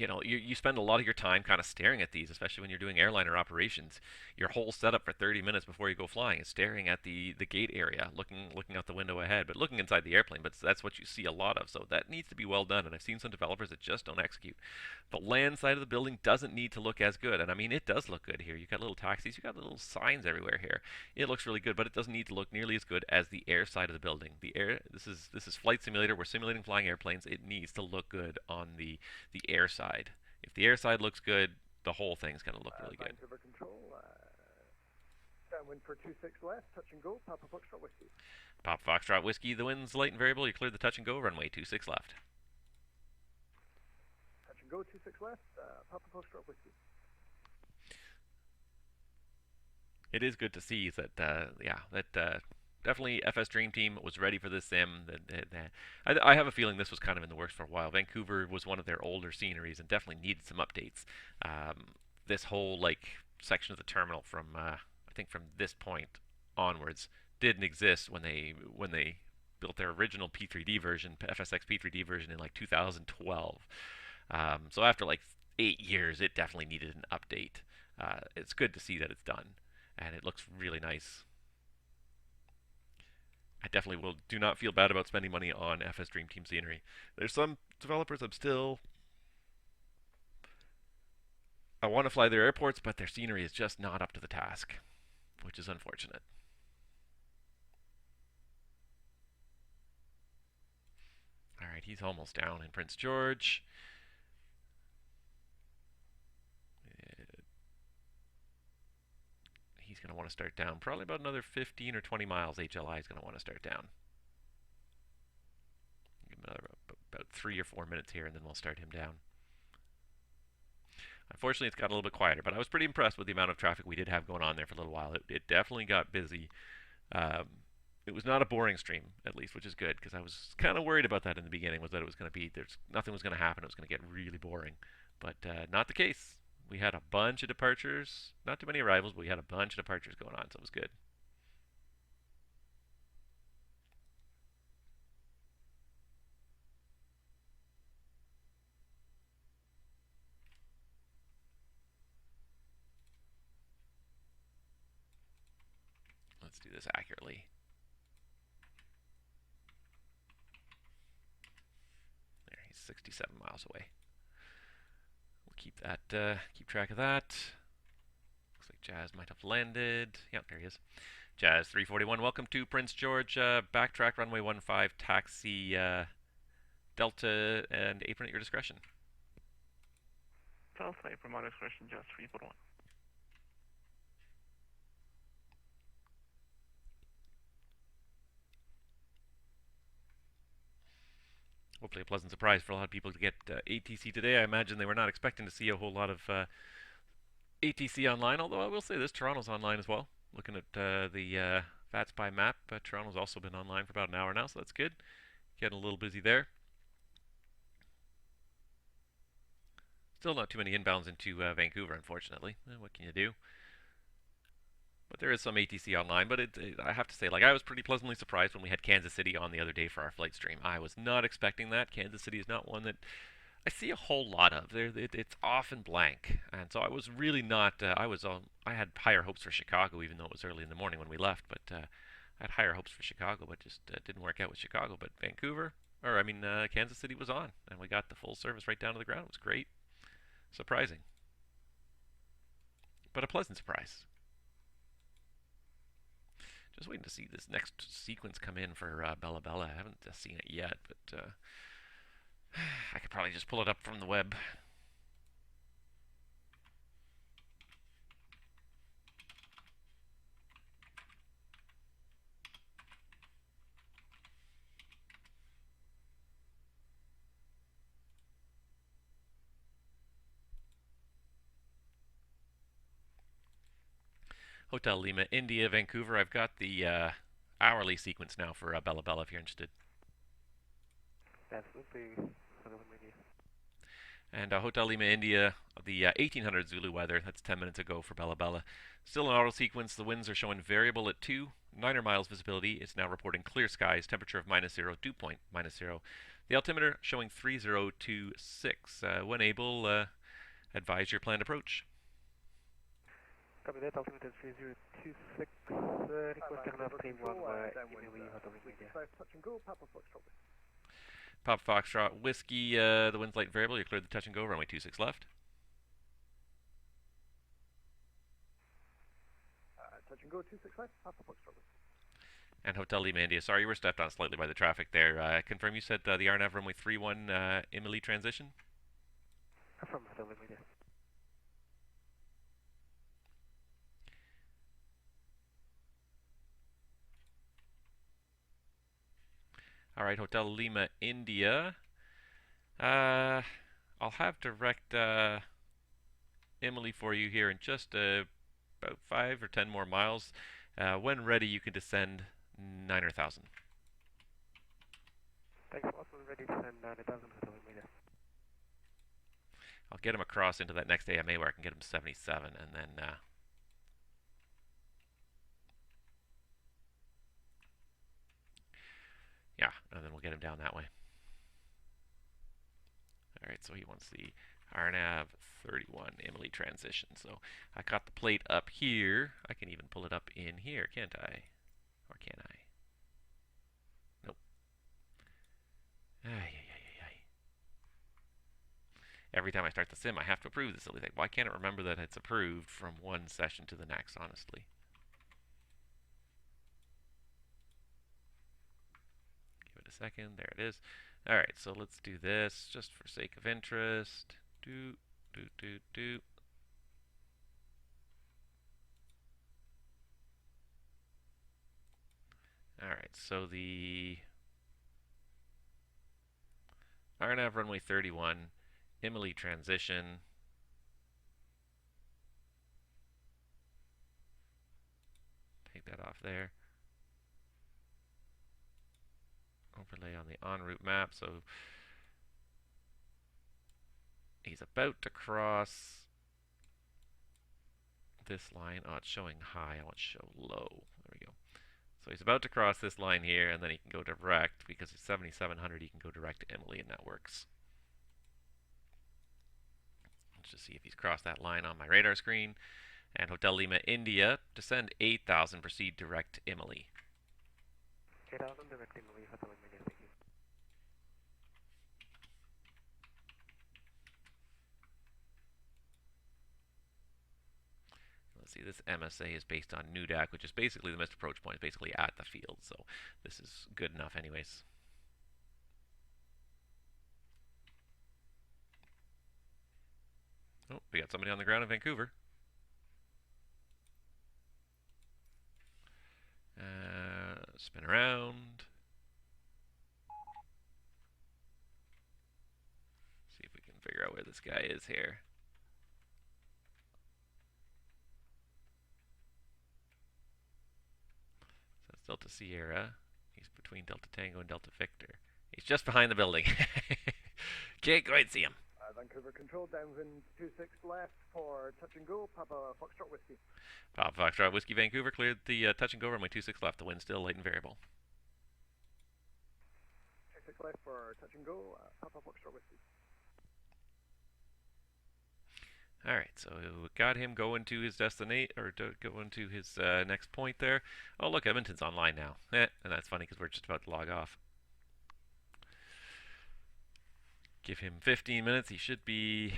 You spend a lot of your time kind of staring at these, especially when you're doing airliner operations. Your whole setup for 30 minutes before you go flying is staring at the gate area, looking out the window ahead, but looking inside the airplane. But that's what you see a lot of, so that needs to be well done, and I've seen some developers that just don't execute. The land side of the building doesn't need to look as good, and I mean, it does look good here. You've got little taxis, you've got little signs everywhere here. It looks really good, but it doesn't need to look nearly as good as the air side of the building. This is Flight Simulator. We're simulating flying airplanes. It needs to look good on the air side. If the air side looks good, the whole thing's going to look really good. Vancouver Control, downwind for 26 left, touch and go, Papa Foxtrot Whiskey. Papa Foxtrot Whiskey, the wind's light and variable. You cleared the touch and go, runway 26 left. Touch and go, 26 left, Papa Foxtrot Whiskey. It is good to see that, definitely FS Dream Team was ready for this sim. I have a feeling this was kind of in the works for a while. Vancouver was one of their older sceneries and definitely needed some updates. This whole section of the terminal from I think from this point onwards didn't exist when they built their original P3D version, FSX P3D version in 2012. So after 8 years, it definitely needed an update. It's good to see that it's done, and it looks really nice. I definitely do not feel bad about spending money on FS Dream Team scenery. There's some developers I want to fly their airports, but their scenery is just not up to the task, which is unfortunate. All right, he's almost down in Prince George. He's going to want to start down probably about another 15 or 20 miles. HLI is going to want to start down. Give him about 3 or 4 minutes here, and then we'll start him down. Unfortunately, it's got a little bit quieter, but I was pretty impressed with the amount of traffic we did have going on there for a little while. It definitely got busy. It was not a boring stream, at least, which is good, because I was kind of worried about that in the beginning, was that it was going to be, nothing was going to happen, it was going to get really boring. But not the case. We had a bunch of departures, not too many arrivals, but we had a bunch of departures going on, so it was good. Let's do this accurately. There, he's 67 miles away. We'll keep that, keep track of that. Looks like Jazz might have landed. Yep, there he is. Jazz 341, welcome to Prince George. Backtrack runway 15, taxi Delta and apron at your discretion. Delta, apron at discretion, Jazz 341. Hopefully a pleasant surprise for a lot of people to get ATC today. I imagine they were not expecting to see a whole lot of ATC online, although I will say this, Toronto's online as well. Looking at the VATSIM map, Toronto's also been online for about an hour now, so that's good. Getting a little busy there. Still not too many inbounds into Vancouver, unfortunately. What can you do? But there is some ATC online, but I have to say, like, I was pretty pleasantly surprised when we had Kansas City on the other day for our flight stream. I was not expecting that. Kansas City is not one that I see a whole lot of. It's often blank, and so I was really not. I had higher hopes for Chicago, even though it was early in the morning when we left. But I had higher hopes for Chicago, but just didn't work out with Chicago. But Kansas City was on, and we got the full service right down to the ground. It was great, surprising, but a pleasant surprise. Just waiting to see this next sequence come in for Bella Bella. I haven't seen it yet, but I could probably just pull it up from the web. Hotel Lima, India, Vancouver. I've got the hourly sequence now for Bella Bella if you're interested. Absolutely. And Hotel Lima, India, the 1800 Zulu weather. That's 10 minutes ago for Bella Bella. Still an auto sequence. The winds are showing variable at 2, 9 miles visibility. It's now reporting clear skies, temperature of -0, dew point -0. The altimeter showing 3026. When able, advise your planned approach. Copy that, altimeter 3026, request turnoff stream 1 Emily, Hotel Media. Touch and go, Papa Foxtrot. Papa Foxtrot, Whiskey, the wind's light variable, you cleared the touch and go, runway 26 left. Touch and go, 26 left, Papa Foxtrot. And Hotel Lima, India, sorry, you were stepped on slightly by the traffic there. Confirm you said the RNAV runway 31 Emily transition? Confirm, Hotel Lima, India. All right, Hotel Lima, India. I'll have direct Emily for you here in just about 5 or 10 more miles. When ready, you can descend 9,000. Thanks, Watson. Ready to send 9,000 Hotel Lima, India. I'll get him across into that next AMA where I can get him 77, and then yeah, and then we'll get him down that way. All right, so he wants the RNAV 31 Emily transition. So I got the plate up here. I can even pull it up in here, can't I? Or can I? Ay, ay, ay, ay. Every time I start the sim, I have to approve this silly thing. Why can't it remember that it's approved from one session to the next, honestly? Give it a second. There it is. Alright, so let's do this just for sake of interest. Do, do, do, do. Alright, so the RNAV runway 31, Emily transition. Take that off there. Overlay on the en route map, so he's about to cross this line. Oh, it's showing high. I want to show low. There we go. So he's about to cross this line here, and then he can go direct. Because it's 7,700, he can go direct to Emily, and that works. Let's just see if he's crossed that line on my radar screen. And Hotel Lima, India, descend 8,000, proceed direct to Emily. 8,000 direct Emily, Hotel Lima, India, thank you. Let's see, this MSA is based on NUDAC, which is basically the missed approach point, basically at the field. So this is good enough anyways. Oh, we got somebody on the ground in Vancouver. Spin around. See if we can figure out where this guy is here. So it's Delta Sierra. He's between Delta Tango and Delta Victor. He's just behind the building. Can't quite see him. Vancouver Control, downwind 26 left for touch and go, Papa Foxtrot Whiskey. Papa Foxtrot Whiskey Vancouver cleared the touch and go runway 26 left. The wind still light and variable. 26 left for touch and go, Papa Foxtrot Whiskey. Alright, so we got him going to his destination, or going to his next point there. Oh, look, Edmonton's online now. And that's funny because we're just about to log off. Give him 15 minutes. He should be...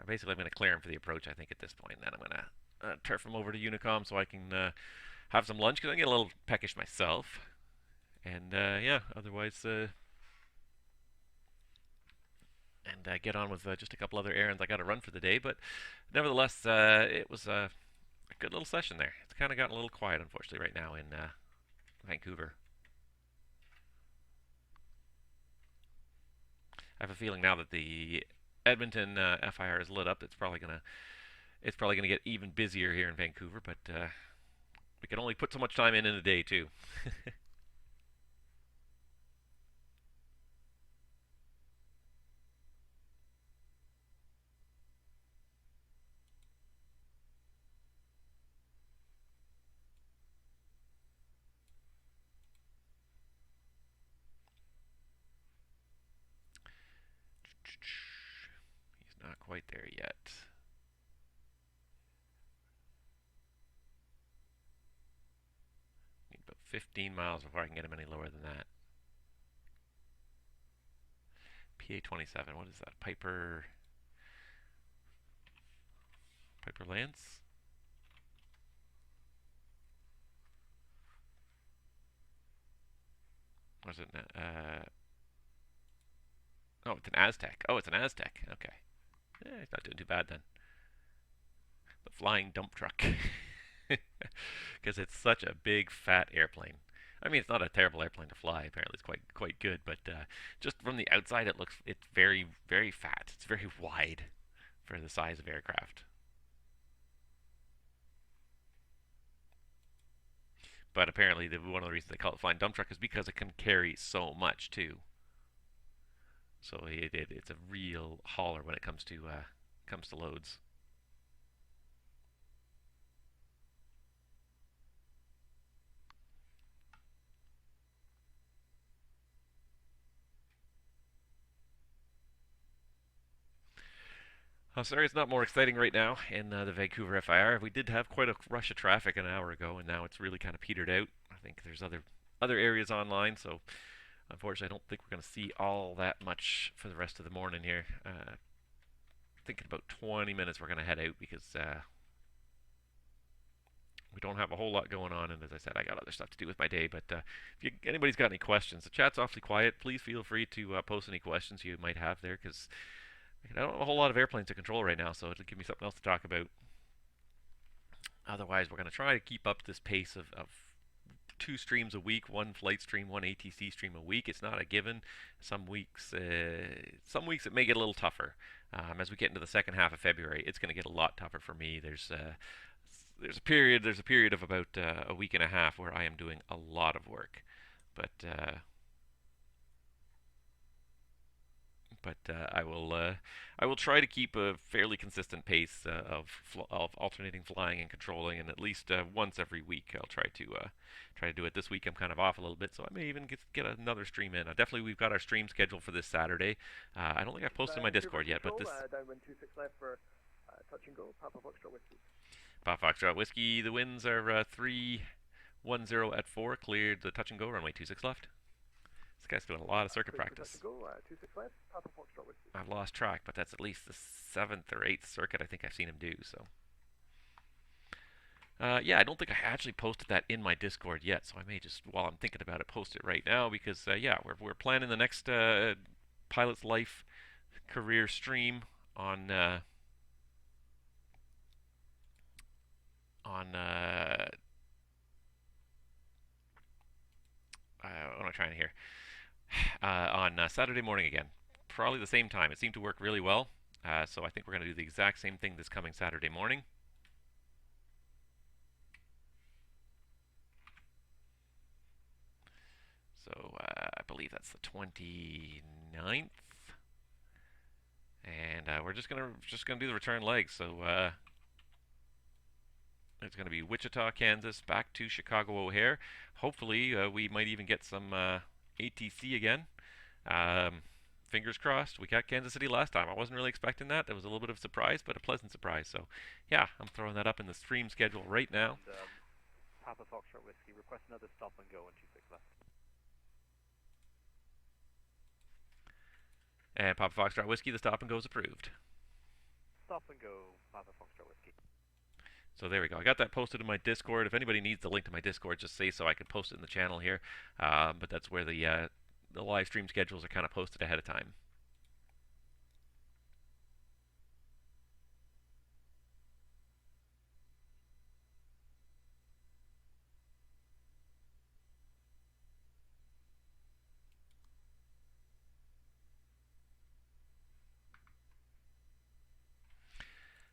Basically, I'm going to clear him for the approach, I think, at this point. And then I'm going to turf him over to Unicom so I can have some lunch, because I get a little peckish myself. And, yeah, otherwise... and get on with just a couple other errands I got to run for the day. But nevertheless, it was a good little session there. It's kind of gotten a little quiet, unfortunately, right now in Vancouver. I have a feeling now that the Edmonton FIR is lit up. It's probably gonna get even busier here in Vancouver. But we can only put so much time in a day too. He's not quite there yet. Need about 15 miles before I can get him any lower than that. PA-27, what is that? Piper Lance? Or is it, oh, it's an Aztec. Oh, it's an Aztec. Okay. Yeah, he's not doing too bad then. The flying dump truck. Because it's such a big, fat airplane. I mean, it's not a terrible airplane to fly. Apparently, it's quite good. But just from the outside, it's very, very fat. It's very wide for the size of aircraft. But apparently, one of the reasons they call it flying dump truck is because it can carry so much too. So it's a real hauler when it comes to loads. Sorry, it's not more exciting right now in the Vancouver FIR. We did have quite a rush of traffic an hour ago, and now it's really kind of petered out. I think there's other areas online, so unfortunately, I don't think we're going to see all that much for the rest of the morning here. I think in about 20 minutes we're going to head out because we don't have a whole lot going on, and as I said, I got other stuff to do with my day. But if anybody's got any questions, the chat's awfully quiet. Please feel free to post any questions you might have there, because I don't have a whole lot of airplanes to control right now, so it'll give me something else to talk about. Otherwise, we're going to try to keep up this pace of 2 streams a week, 1 flight stream, 1 ATC stream a week. It's not a given. Some weeks it may get a little tougher. As we get into the second half of February, it's going to get a lot tougher for me. There's a period of about a week and a half where I am doing a lot of work, but I will try to keep a fairly consistent pace of alternating flying and controlling, and at least once every week I'll try to do it. This week I'm kind of off a little bit, so I may even get another stream in. Definitely, we've got our stream scheduled for this Saturday. I don't think I've posted my Discord yet, but this. Downwind 26 left for touch and go. Papa Foxtrot Whiskey. Papa Foxtrot Whiskey. The winds are 310 at 4. Cleared the touch and go. Runway 26 left. This guy's doing a lot of circuit practice. Go, 26 left, Papa Foxtrot Whiskey. I've lost track, but that's at least the 7th or 8th circuit I think I've seen him do. So, yeah, I don't think I actually posted that in my Discord yet, so I may just, while I'm thinking about it, post it right now, because yeah, we're planning the next Pilot's Life career stream on what am I trying to hear? On Saturday morning again. Probably the same time. It seemed to work really well. So I think we're going to do the exact same thing this coming Saturday morning. So I believe that's the 29th. And we're just gonna do the return leg. So it's going to be Wichita, Kansas, back to Chicago O'Hare. Hopefully, we might even get some ATC again. Fingers crossed. We got Kansas City last time. I wasn't really expecting that. That was a little bit of a surprise, but a pleasant surprise. So, yeah, I'm throwing that up in the stream schedule right now. And, Papa Foxtrot Whiskey, request another stop and go on 26 left. And Papa Foxtrot Whiskey, the stop and go is approved. Stop and go, Papa Foxtrot Whiskey. So there we go. I got that posted in my Discord. If anybody needs the link to my Discord, just say so. I can post it in the channel here. But that's where the live stream schedules are kind of posted ahead of time.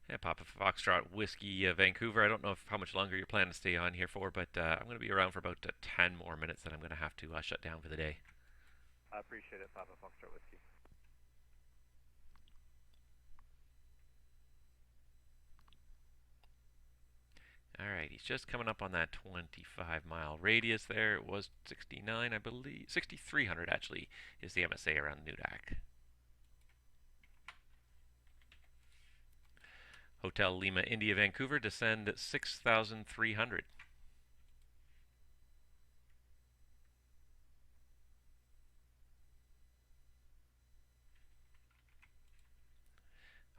Yeah, Papa Foxtrot Whiskey, Vancouver. I don't know how much longer you're planning to stay on here for, but I'm going to be around for about 10 more minutes, then I'm going to have to shut down for the day. I appreciate it, Papa Foxtrot Whiskey. Alright, he's just coming up on that 25-mile radius there. It was 69, I believe. 6,300, actually, is the MSA around Nudak. Hotel Lima, India, Vancouver, descend 6,300.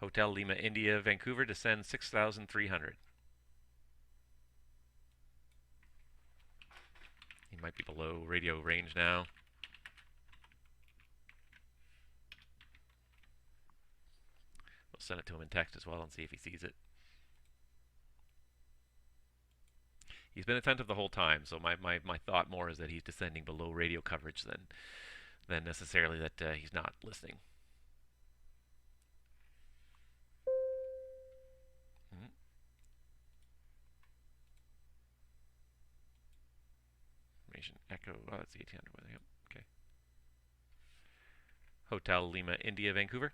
Hotel Lima, India, Vancouver, descend 6,300. He might be below radio range now. We'll send it to him in text as well and see if he sees it. He's been attentive the whole time, so my thought more is that he's descending below radio coverage than necessarily that he's not listening. Information Echo. Oh, that's the 1800. Yep. Okay. Hotel Lima, India, Vancouver.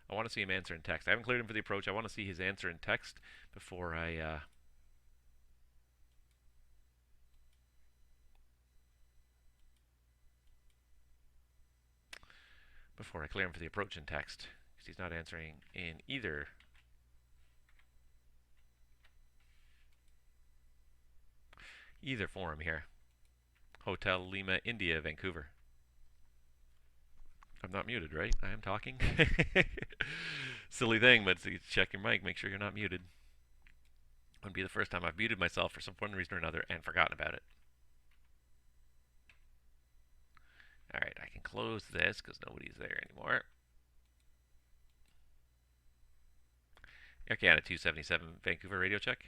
I want to see him answer in text. I haven't cleared him for the approach. I want to see his answer in text before I clear him for the approach in text, because he's not answering in either either forum here. Hotel Lima India Vancouver. I'm not muted, right? I am talking. Silly thing, but check your mic, make sure you're not muted. Wouldn't be the first time I've muted myself for some one reason or another and forgotten about it. Alright, I can close this because nobody's there anymore. Air Canada 277 Vancouver radio check.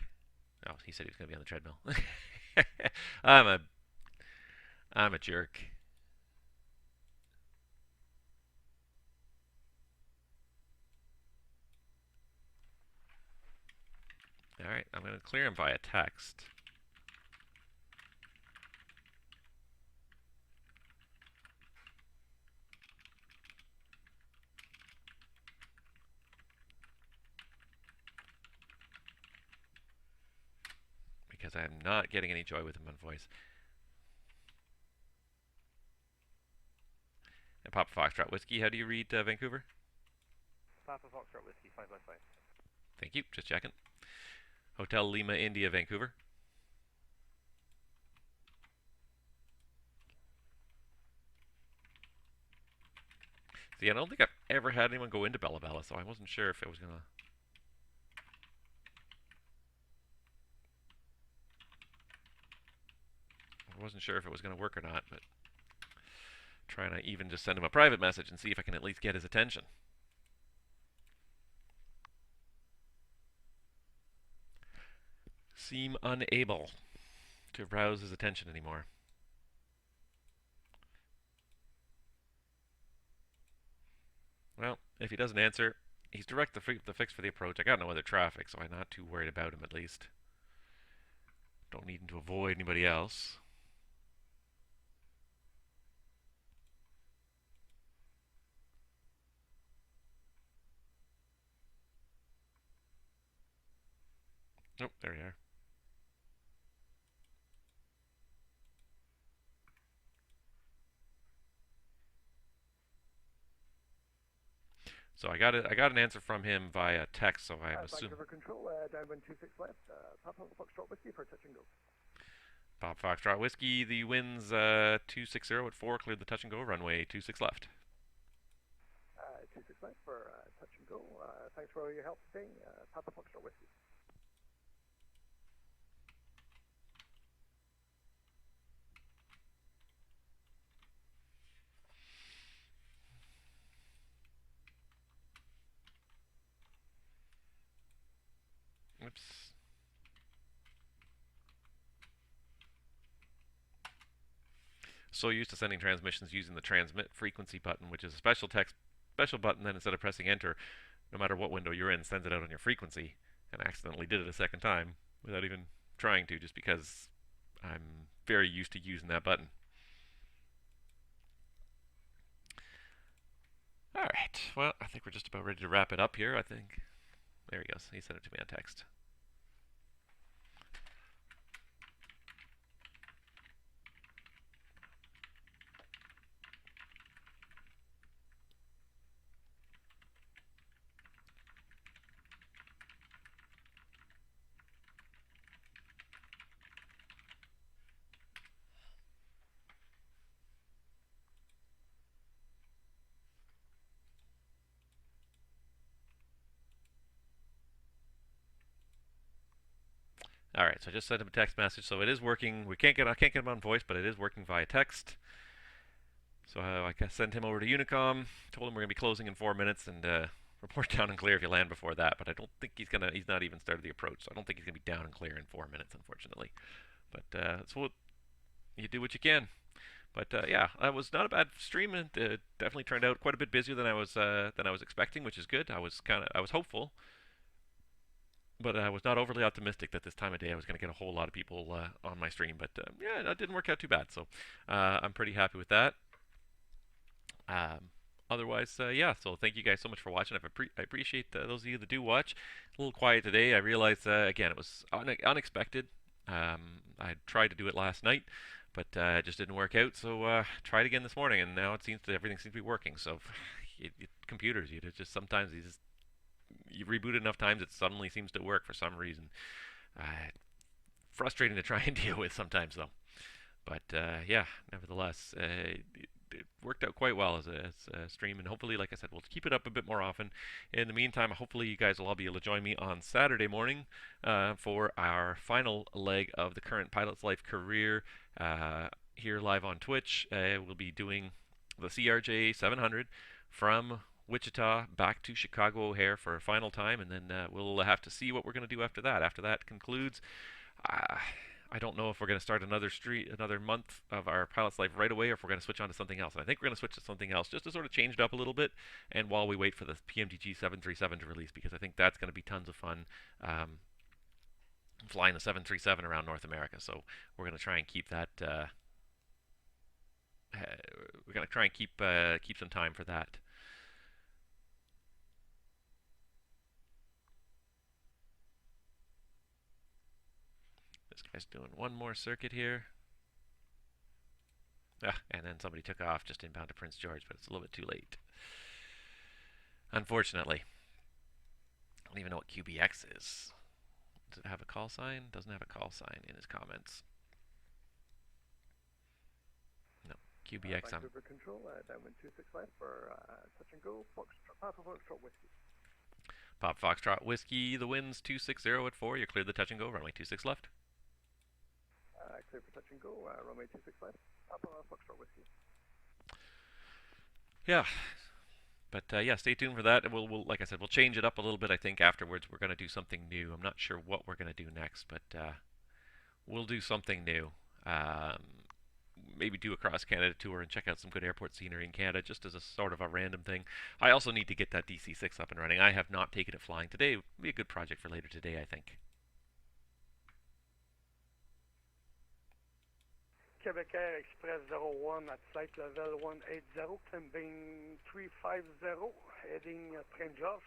Oh, he said he was going to be on the treadmill. I'm a jerk. Alright, I'm going to clear him via text. Because I'm not getting any joy with him on voice. And Papa Foxtrot Whiskey, how do you read Vancouver? Papa Foxtrot Whiskey, 5x5. Thank you, just checking. Hotel Lima India Vancouver. See, I don't think I've ever had anyone go into Bella Bella, so I wasn't sure if it was gonna... I wasn't sure if it was gonna work or not, but trying to even just send him a private message and see if I can at least get his attention. Seem unable to rouse his attention anymore. Well, if he doesn't answer, he's direct the fix for the approach. I got no other traffic, so I'm not too worried about him at least. Don't need him to avoid anybody else. Nope, there we are. So I got an answer from him via text, so I assume. Vancouver Control, downwind 26 left, Papa Foxtrot Whiskey for touch and go. Papa Foxtrot Whiskey, the winds 260 at 4, cleared the touch and go, runway 26 left. 26 left for touch and go. Thanks for all your help today, Papa Foxtrot Whiskey. Oops. So used to sending transmissions using the transmit frequency button, which is a special button, then instead of pressing enter, no matter what window you're in, sends it out on your frequency, and I accidentally did it a second time without even trying to, just because I'm very used to using that button. Alright, well, I think we're just about ready to wrap it up here, I think. There he goes, he sent it to me on text. Alright, so I just sent him a text message, so it is working. I can't get him on voice, but it is working via text. So I sent him over to Unicom, told him we're going to be closing in 4 minutes, and report down and clear if you land before that. But I don't think he's not even started the approach, so I don't think he's going to be down and clear in 4 minutes, unfortunately. But so you do what you can. But yeah, that was not a bad stream. It definitely turned out quite a bit busier than I was expecting, which is good. I was hopeful. But I was not overly optimistic that this time of day I was going to get a whole lot of people on my stream. But yeah, that didn't work out too bad. So I'm pretty happy with that. Otherwise, yeah, so thank you guys so much for watching. I appreciate those of you that do watch. A little quiet today. I realized, again, it was unexpected. I tried to do it last night, but it just didn't work out. So tried again this morning, and now everything seems to be working. So computers, just sometimes you reboot enough times, it suddenly seems to work for some reason. frustrating to try and deal with sometimes, though. But yeah, nevertheless, it worked out quite well as a stream, and hopefully, like I said, we'll keep it up a bit more often. In the meantime, hopefully you guys will all be able to join me on Saturday morning for our final leg of the current Pilot's Life career here live on Twitch. We'll be doing the CRJ 700 from Wichita back to Chicago O'Hare for a final time, and then we'll have to see what we're going to do after that. After that concludes, I don't know if we're going to start another month of our Pilot's Life right away, or if we're going to switch on to something else. And I think we're going to switch to something else just to sort of change it up a little bit, and while we wait for the PMDG 737 to release, because I think that's going to be tons of fun. Flying the 737 around North America, so we're going to try and keep that. We're going to try and keep some time for that. This guy's doing one more circuit here. And then somebody took off just inbound to Prince George, but it's a little bit too late. Unfortunately. I don't even know what QBX is. Does it have a call sign? Doesn't have a call sign in his comments. No. QBX. Vancouver Control, downwind 26 left for touch and go, Papa Foxtrot Whiskey. Pop Foxtrot Whiskey, the wind's 260 at 4. You're cleared the touch and go, runway 26 left. Clear for touch and go, runway 26 left, Papa Foxtrot Whiskey. Yeah. But yeah, stay tuned for that. We'll, like I said, we'll change it up a little bit. I think afterwards we're going to do something new. I'm not sure what we're going to do next, but we'll do something new. Maybe do a cross-Canada tour and check out some good airport scenery in Canada, just as a sort of a random thing. I also need to get that DC-6 up and running. I have not taken it flying today. It would be a good project for later today, I think. Quebec Air Express 01 at flight level 180, climbing 350, heading Prince George.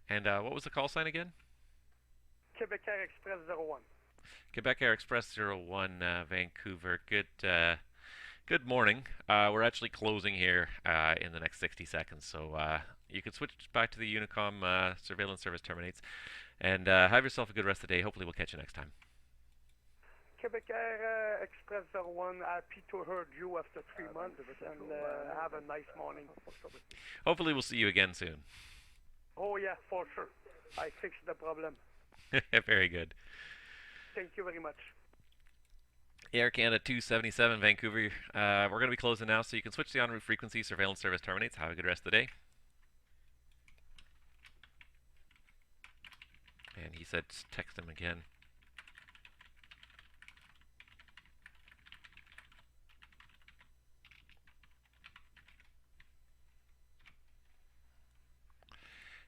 And what was the call sign again? Quebec Air Express 01. Quebec Air Express 01, Vancouver. Good morning. We're actually closing here in the next 60 seconds, so you can switch back to the Unicom surveillance service terminates, and have yourself a good rest of the day. Hopefully we'll catch you next time. Quebec Air Express 01, happy to hear you after 3 months, and have a nice morning. Hopefully we'll see you again soon. Oh yeah, for sure. I fixed the problem. Very good. Thank you very much. Air Canada 277, Vancouver. We're going to be closing now, so you can switch the en route frequency. Surveillance service terminates. Have a good rest of the day. And he said text him again.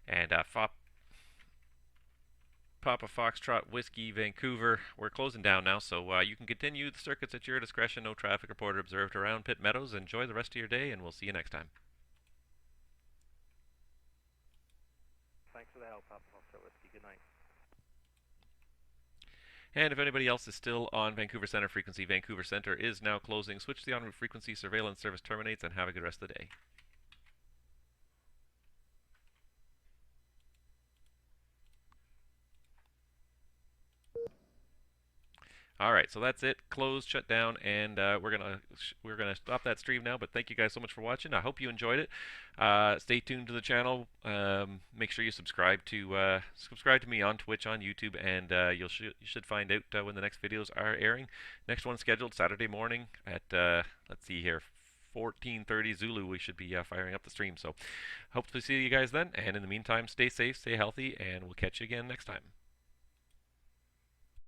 And Papa Foxtrot Whiskey, Vancouver. We're closing down now, so you can continue the circuits at your discretion. No traffic reported observed around Pitt Meadows. Enjoy the rest of your day, and we'll see you next time. Thanks for the help, Papa Foxtrot Whiskey. Good night. And if anybody else is still on Vancouver Center frequency, Vancouver Center is now closing. Switch to the en route frequency. Surveillance service terminates, and have a good rest of the day. All right, so that's it. Closed, shut down, and we're gonna stop that stream now. But thank you guys so much for watching. I hope you enjoyed it. Stay tuned to the channel. Make sure you subscribe to me on Twitch, on YouTube, and you should find out when the next videos are airing. Next one scheduled Saturday morning at let's see here, 14:30 Zulu. We should be firing up the stream. So hope to see you guys then. And in the meantime, stay safe, stay healthy, and we'll catch you again next time.